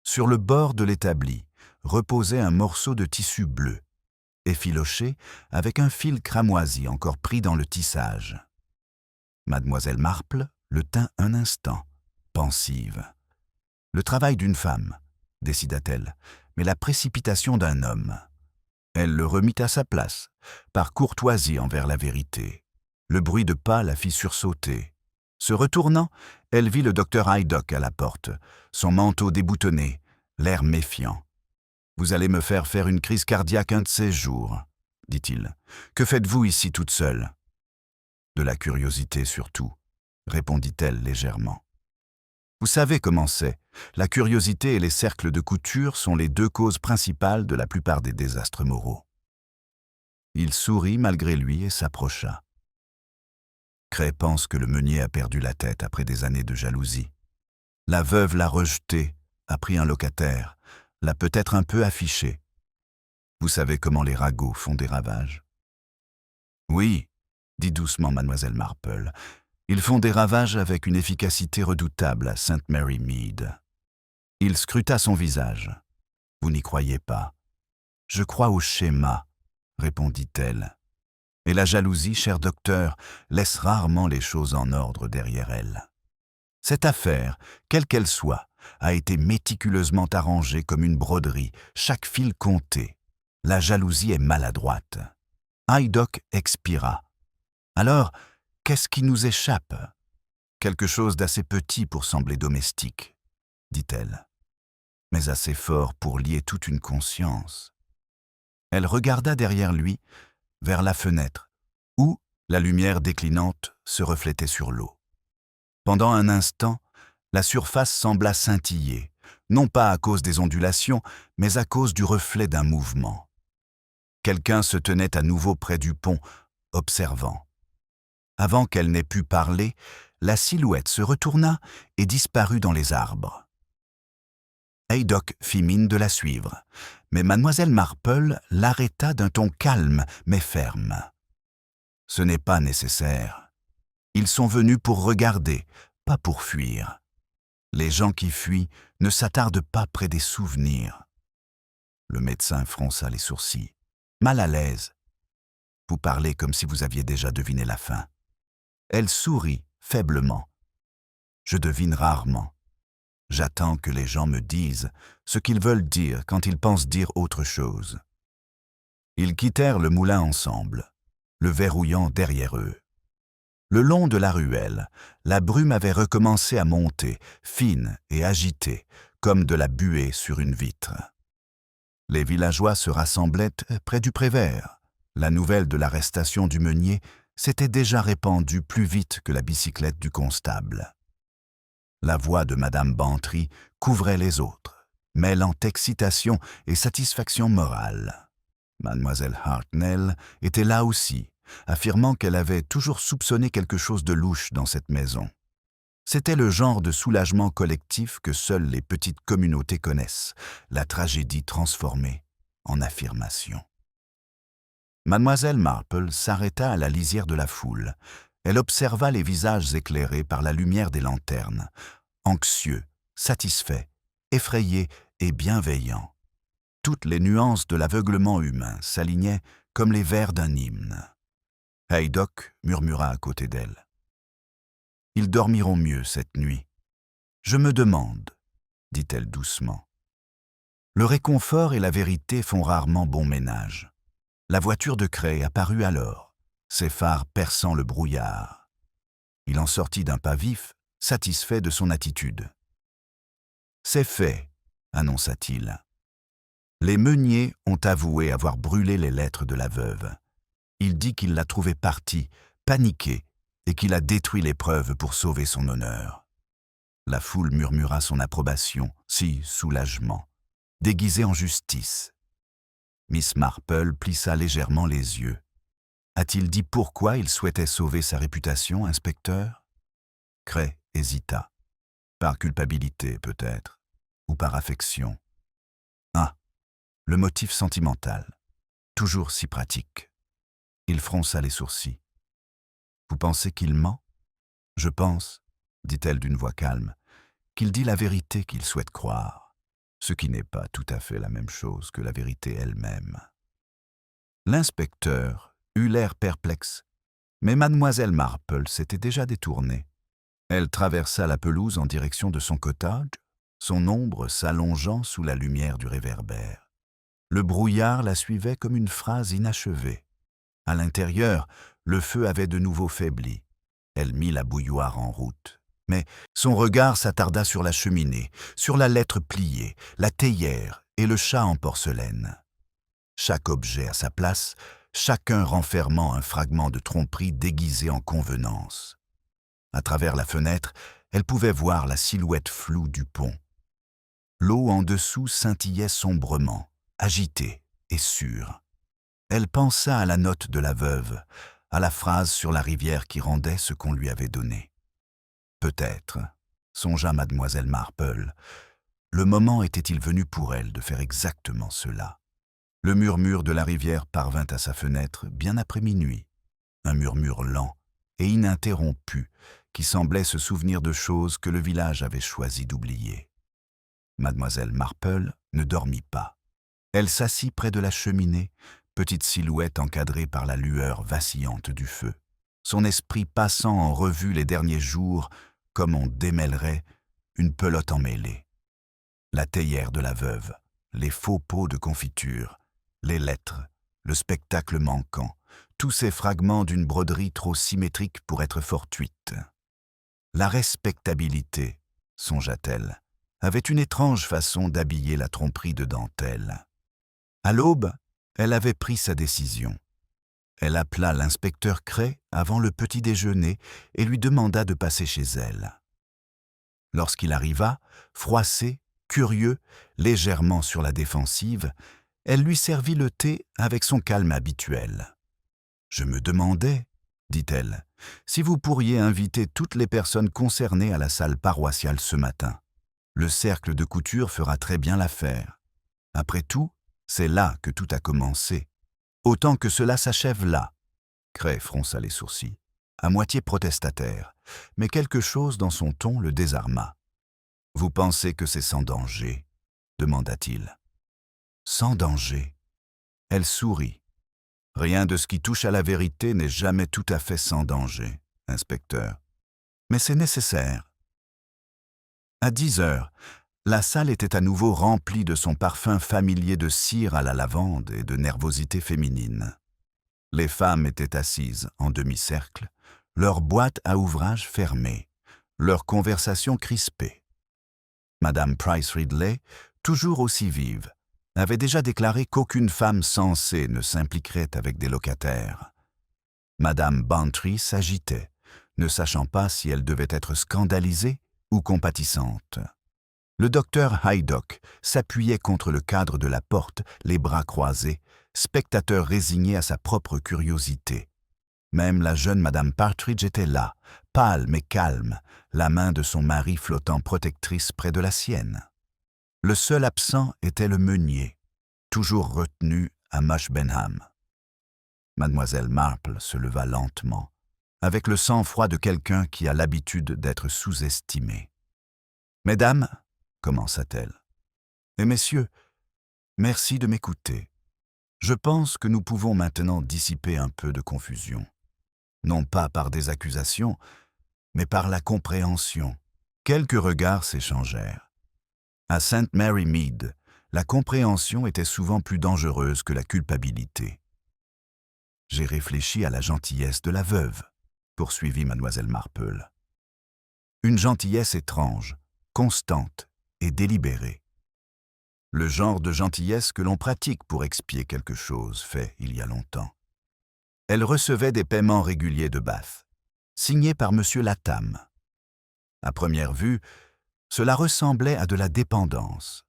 Sur le bord de l'établi reposait un morceau de tissu bleu, effiloché avec un fil cramoisi encore pris dans le tissage. Mademoiselle Marple le tint un instant, pensive. Le travail d'une femme, décida-t-elle, mais la précipitation d'un homme. Elle le remit à sa place, par courtoisie envers la vérité. Le bruit de pas la fit sursauter. Se retournant, elle vit le docteur Haydock à la porte, son manteau déboutonné, l'air méfiant. « Vous allez me faire une crise cardiaque un de ces jours, » dit-il. « Que faites-vous ici toute seule ?»« De la curiosité surtout, » répondit-elle légèrement. « Vous savez comment c'est. La curiosité et les cercles de couture sont les 2 causes principales de la plupart des désastres moraux. » Il sourit malgré lui et s'approcha. Cray pense que le meunier a perdu la tête après des années de jalousie. La veuve l'a rejeté, a pris un locataire, l'a peut-être un peu affiché. Vous savez comment les ragots font des ravages. Oui, dit doucement mademoiselle Marple, ils font des ravages avec une efficacité redoutable à St. Mary Mead. Il scruta son visage. Vous n'y croyez pas. Je crois au schéma, répondit-elle. Et la jalousie, cher docteur, laisse rarement les choses en ordre derrière elle. Cette affaire, quelle qu'elle soit, a été méticuleusement arrangée comme une broderie, chaque fil compté. La jalousie est maladroite. Haydock expira. Alors, qu'est-ce qui nous échappe? Quelque chose d'assez petit pour sembler domestique, dit-elle, mais assez fort pour lier toute une conscience. Elle regarda derrière lui, vers la fenêtre, où la lumière déclinante se reflétait sur l'eau. Pendant un instant, la surface sembla scintiller, non pas à cause des ondulations, mais à cause du reflet d'un mouvement. Quelqu'un se tenait à nouveau près du pont, observant. Avant qu'elle n'ait pu parler, la silhouette se retourna et disparut dans les arbres. Haydock fit mine de la suivre, mais mademoiselle Marple l'arrêta d'un ton calme mais ferme. « Ce n'est pas nécessaire. Ils sont venus pour regarder, pas pour fuir. Les gens qui fuient ne s'attardent pas près des souvenirs. » Le médecin fronça les sourcils, mal à l'aise. « Vous parlez comme si vous aviez déjà deviné la fin. » Elle sourit faiblement. « Je devine rarement. J'attends que les gens me disent ce qu'ils veulent dire quand ils pensent dire autre chose. » Ils quittèrent le moulin ensemble, le verrouillant derrière eux. Le long de la ruelle, la brume avait recommencé à monter, fine et agitée, comme de la buée sur une vitre. Les villageois se rassemblaient près du Prévert. La nouvelle de l'arrestation du meunier s'était déjà répandue plus vite que la bicyclette du constable. La voix de madame Bantry couvrait les autres, mêlant excitation et satisfaction morale. Mademoiselle Hartnell était là aussi, affirmant qu'elle avait toujours soupçonné quelque chose de louche dans cette maison. C'était le genre de soulagement collectif que seules les petites communautés connaissent, la tragédie transformée en affirmation. Mademoiselle Marple s'arrêta à la lisière de la foule. Elle observa les visages éclairés par la lumière des lanternes, anxieux, satisfaits, effrayés et bienveillants. Toutes les nuances de l'aveuglement humain s'alignaient comme les vers d'un hymne. Haydock murmura à côté d'elle. « Ils dormiront mieux cette nuit. Je me demande, dit-elle doucement. Le réconfort et la vérité font rarement bon ménage. La voiture de Cray apparut alors, ses phares perçant le brouillard. Il en sortit d'un pas vif, satisfait de son attitude. « C'est fait, annonça-t-il. Les meuniers ont avoué avoir brûlé les lettres de la veuve. Il dit qu'il l'a trouvée partie, paniquée, et qu'il a détruit les preuves pour sauver son honneur. » La foule murmura son approbation, si soulagement, déguisé en justice. Miss Marple plissa légèrement les yeux. A-t-il dit pourquoi il souhaitait sauver sa réputation, inspecteur? Cray hésita. Par culpabilité, peut-être, ou par affection. Ah, le motif sentimental, toujours si pratique. Il fronça les sourcils. « Vous pensez qu'il ment? Je pense, dit-elle d'une voix calme, qu'il dit la vérité qu'il souhaite croire, ce qui n'est pas tout à fait la même chose que la vérité elle-même. » L'inspecteur eut l'air perplexe, mais mademoiselle Marple s'était déjà détournée. Elle traversa la pelouse en direction de son cottage, son ombre s'allongeant sous la lumière du réverbère. Le brouillard la suivait comme une phrase inachevée. À l'intérieur, le feu avait de nouveau faibli. Elle mit la bouilloire en route. Mais son regard s'attarda sur la cheminée, sur la lettre pliée, la théière et le chat en porcelaine. Chaque objet à sa place, chacun renfermant un fragment de tromperie déguisé en convenance. À travers la fenêtre, elle pouvait voir la silhouette floue du pont. L'eau en dessous scintillait sombrement, agitée et sûre. Elle pensa à la note de la veuve, à la phrase sur la rivière qui rendait ce qu'on lui avait donné. Peut-être, songea mademoiselle Marple, le moment était-il venu pour elle de faire exactement cela. Le murmure de la rivière parvint à sa fenêtre bien après minuit, un murmure lent et ininterrompu qui semblait se souvenir de choses que le village avait choisi d'oublier. Mademoiselle Marple ne dormit pas. Elle s'assit près de la cheminée, petite silhouette encadrée par la lueur vacillante du feu, son esprit passant en revue les derniers jours comme on démêlerait une pelote emmêlée. La théière de la veuve, les faux pots de confiture, les lettres, le spectacle manquant, tous ces fragments d'une broderie trop symétrique pour être fortuite. La respectabilité, songea-t-elle, avait une étrange façon d'habiller la tromperie de dentelle. À l'aube, elle avait pris sa décision. Elle appela l'inspecteur Cray avant le petit déjeuner et lui demanda de passer chez elle. Lorsqu'il arriva, froissé, curieux, légèrement sur la défensive, elle lui servit le thé avec son calme habituel. « Je me demandais, dit-elle, si vous pourriez inviter toutes les personnes concernées à la salle paroissiale ce matin. Le cercle de couture fera très bien l'affaire. Après tout, c'est là que tout a commencé. Autant que cela s'achève là. » Cray fronça les sourcils, à moitié protestataire, mais quelque chose dans son ton le désarma. « Vous pensez que c'est sans danger ?» demanda-t-il. « Sans danger ?» Elle sourit. « Rien de ce qui touche à la vérité n'est jamais tout à fait sans danger, inspecteur. Mais c'est nécessaire. » À 10 heures, la salle était à nouveau remplie de son parfum familier de cire à la lavande et de nervosité féminine. Les femmes étaient assises en demi-cercle, leur boîte à ouvrage fermée, leur conversation crispée. Madame Price Ridley, toujours aussi vive, avait déjà déclaré qu'aucune femme sensée ne s'impliquerait avec des locataires. Madame Bantry s'agitait, ne sachant pas si elle devait être scandalisée ou compatissante. Le docteur Haydock s'appuyait contre le cadre de la porte, les bras croisés, spectateur résigné à sa propre curiosité. Même la jeune Madame Partridge était là, pâle mais calme, la main de son mari flottant protectrice près de la sienne. Le seul absent était le meunier, toujours retenu à Mush Benham. Mademoiselle Marple se leva lentement, avec le sang-froid de quelqu'un qui a l'habitude d'être sous-estimé. « Mesdames, » commença-t-elle, « et messieurs, merci de m'écouter. Je pense que nous pouvons maintenant dissiper un peu de confusion. Non pas par des accusations, mais par la compréhension. » Quelques regards s'échangèrent. À St. Mary Mead, la compréhension était souvent plus dangereuse que la culpabilité. « J'ai réfléchi à la gentillesse de la veuve, » poursuivit mademoiselle Marple. Une gentillesse étrange, constante et délibérée. Le genre de gentillesse que l'on pratique pour expier quelque chose fait il y a longtemps. Elle recevait des paiements réguliers de Bath, signés par M. Latham. À première vue, cela ressemblait à de la dépendance.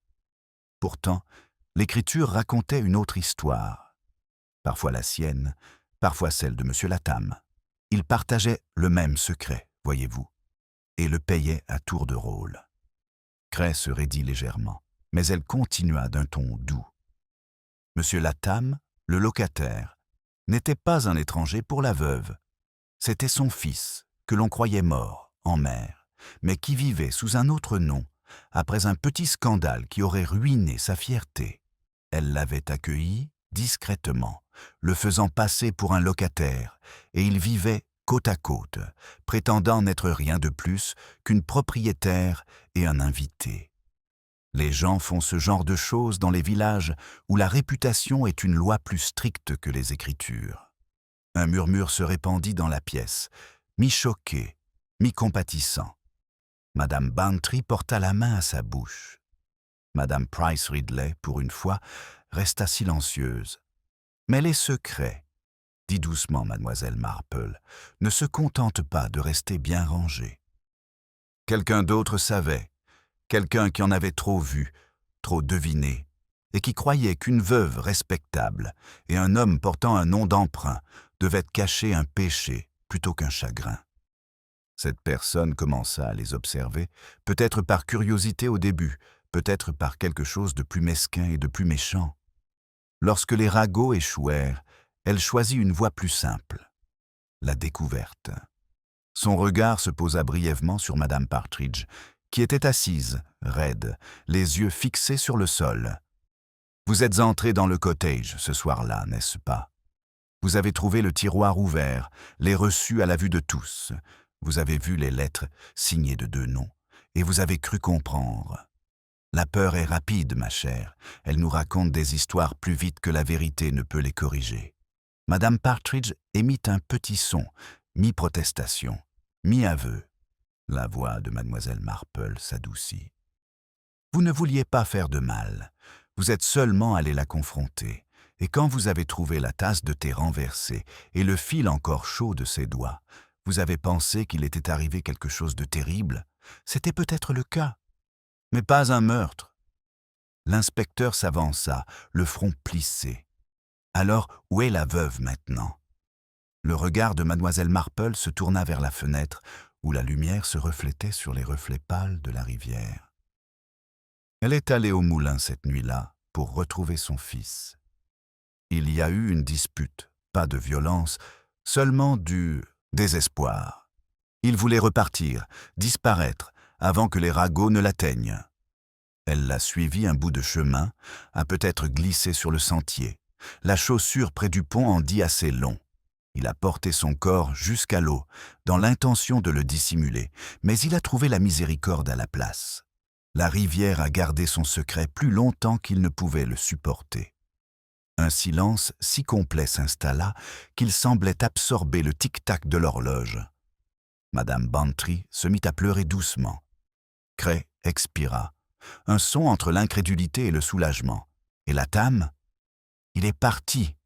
Pourtant, l'écriture racontait une autre histoire. Parfois la sienne, parfois celle de M. Latham. Ils partageaient le même secret, voyez-vous, et le payaient à tour de rôle. Cray se raidit légèrement, mais elle continua d'un ton doux. M. Latham, le locataire, n'était pas un étranger pour la veuve. C'était son fils, que l'on croyait mort, en mer, mais qui vivait sous un autre nom, après un petit scandale qui aurait ruiné sa fierté. Elle l'avait accueilli discrètement, le faisant passer pour un locataire, et ils vivaient côte à côte, prétendant n'être rien de plus qu'une propriétaire et un invité. Les gens font ce genre de choses dans les villages où la réputation est une loi plus stricte que les écritures. Un murmure se répandit dans la pièce, mi-choqué, mi-compatissant. Madame Bantry porta la main à sa bouche. Madame Price Ridley, pour une fois, resta silencieuse. Mais les secrets, dit doucement mademoiselle Marple, ne se contentent pas de rester bien rangés. Quelqu'un d'autre savait, quelqu'un qui en avait trop vu, trop deviné, et qui croyait qu'une veuve respectable et un homme portant un nom d'emprunt devaient cacher un péché plutôt qu'un chagrin. Cette personne commença à les observer, peut-être par curiosité au début, peut-être par quelque chose de plus mesquin et de plus méchant. Lorsque les ragots échouèrent, elle choisit une voie plus simple, la découverte. Son regard se posa brièvement sur Madame Partridge, qui était assise, raide, les yeux fixés sur le sol. « Vous êtes entrée dans le cottage ce soir-là, n'est-ce pas? Vous avez trouvé le tiroir ouvert, les reçus à la vue de tous. Vous avez vu les lettres signées de 2 noms, et vous avez cru comprendre. La peur est rapide, ma chère. Elle nous raconte des histoires plus vite que la vérité ne peut les corriger. » Madame Partridge émit un petit son, mi-protestation, mi-aveu. La voix de Mademoiselle Marple s'adoucit. « Vous ne vouliez pas faire de mal. Vous êtes seulement allé la confronter. Et quand vous avez trouvé la tasse de thé renversée et le fil encore chaud de ses doigts, vous avez pensé qu'il était arrivé quelque chose de terrible. C'était peut-être le cas, mais pas un meurtre. » L'inspecteur s'avança, le front plissé. « Alors, où est la veuve maintenant ?» Le regard de Mademoiselle Marple se tourna vers la fenêtre, où la lumière se reflétait sur les reflets pâles de la rivière. Elle est allée au moulin cette nuit-là pour retrouver son fils. Il y a eu une dispute, pas de violence, seulement du désespoir. Il voulait repartir, disparaître, avant que les ragots ne l'atteignent. Elle l'a suivi un bout de chemin, a peut-être glissé sur le sentier. La chaussure près du pont en dit assez long. Il a porté son corps jusqu'à l'eau, dans l'intention de le dissimuler, mais il a trouvé la miséricorde à la place. La rivière a gardé son secret plus longtemps qu'il ne pouvait le supporter. Un silence si complet s'installa qu'il semblait absorber le tic-tac de l'horloge. Madame Bantry se mit à pleurer doucement. Cray expira, un son entre l'incrédulité et le soulagement. « Et la Tam ? » ?»« Il est parti, »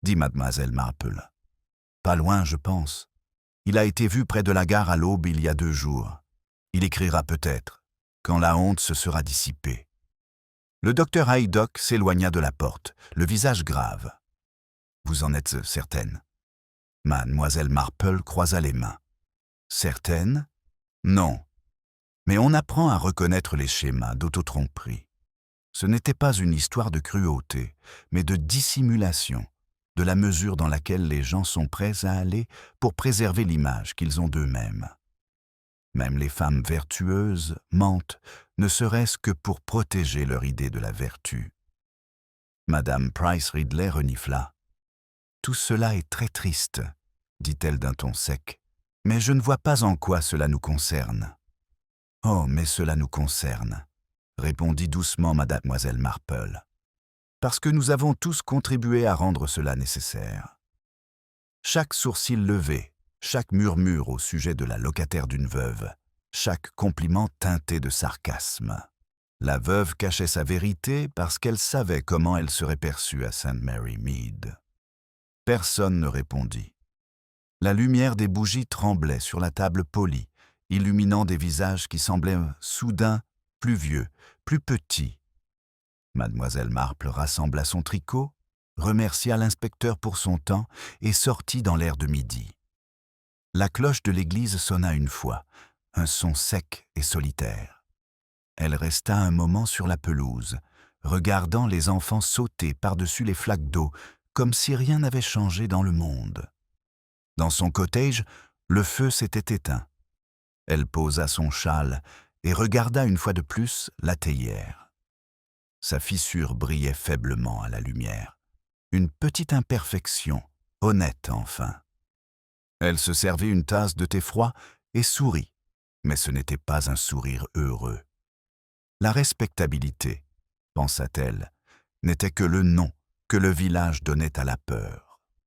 dit Mademoiselle Marple. « Pas loin, je pense. Il a été vu près de la gare à l'aube il y a 2 jours. Il écrira peut-être, quand la honte se sera dissipée. » Le docteur Haydock s'éloigna de la porte, le visage grave. « Vous en êtes certaine ?» Mademoiselle Marple croisa les mains. « Certaine ? Non. Mais on apprend à reconnaître les schémas d'autotromperie. Ce n'était pas une histoire de cruauté, mais de dissimulation, de la mesure dans laquelle les gens sont prêts à aller pour préserver l'image qu'ils ont d'eux-mêmes. Même les femmes vertueuses mentent, ne serait-ce que pour protéger leur idée de la vertu. » Madame Price Ridley renifla. « Tout cela est très triste, » dit-elle d'un ton sec, « mais je ne vois pas en quoi cela nous concerne. »« Oh, mais cela nous concerne, » répondit doucement Mademoiselle Marple, « parce que nous avons tous contribué à rendre cela nécessaire. » Chaque sourcil levé, chaque murmure au sujet de la locataire d'une veuve, chaque compliment teinté de sarcasme. La veuve cachait sa vérité parce qu'elle savait comment elle serait perçue à St. Mary Mead. Personne ne répondit. La lumière des bougies tremblait sur la table polie, illuminant des visages qui semblaient soudain plus vieux, plus petits. Mademoiselle Marple rassembla son tricot, remercia l'inspecteur pour son temps et sortit dans l'air de midi. La cloche de l'église sonna une fois, un son sec et solitaire. Elle resta un moment sur la pelouse, regardant les enfants sauter par-dessus les flaques d'eau, comme si rien n'avait changé dans le monde. Dans son cottage, le feu s'était éteint. Elle posa son châle et regarda une fois de plus la théière. Sa fissure brillait faiblement à la lumière. Une petite imperfection, honnête enfin. Elle se servit une tasse de thé froid et sourit, mais ce n'était pas un sourire heureux. La respectabilité, pensa-t-elle, n'était que le nom que le village donnait à la peur.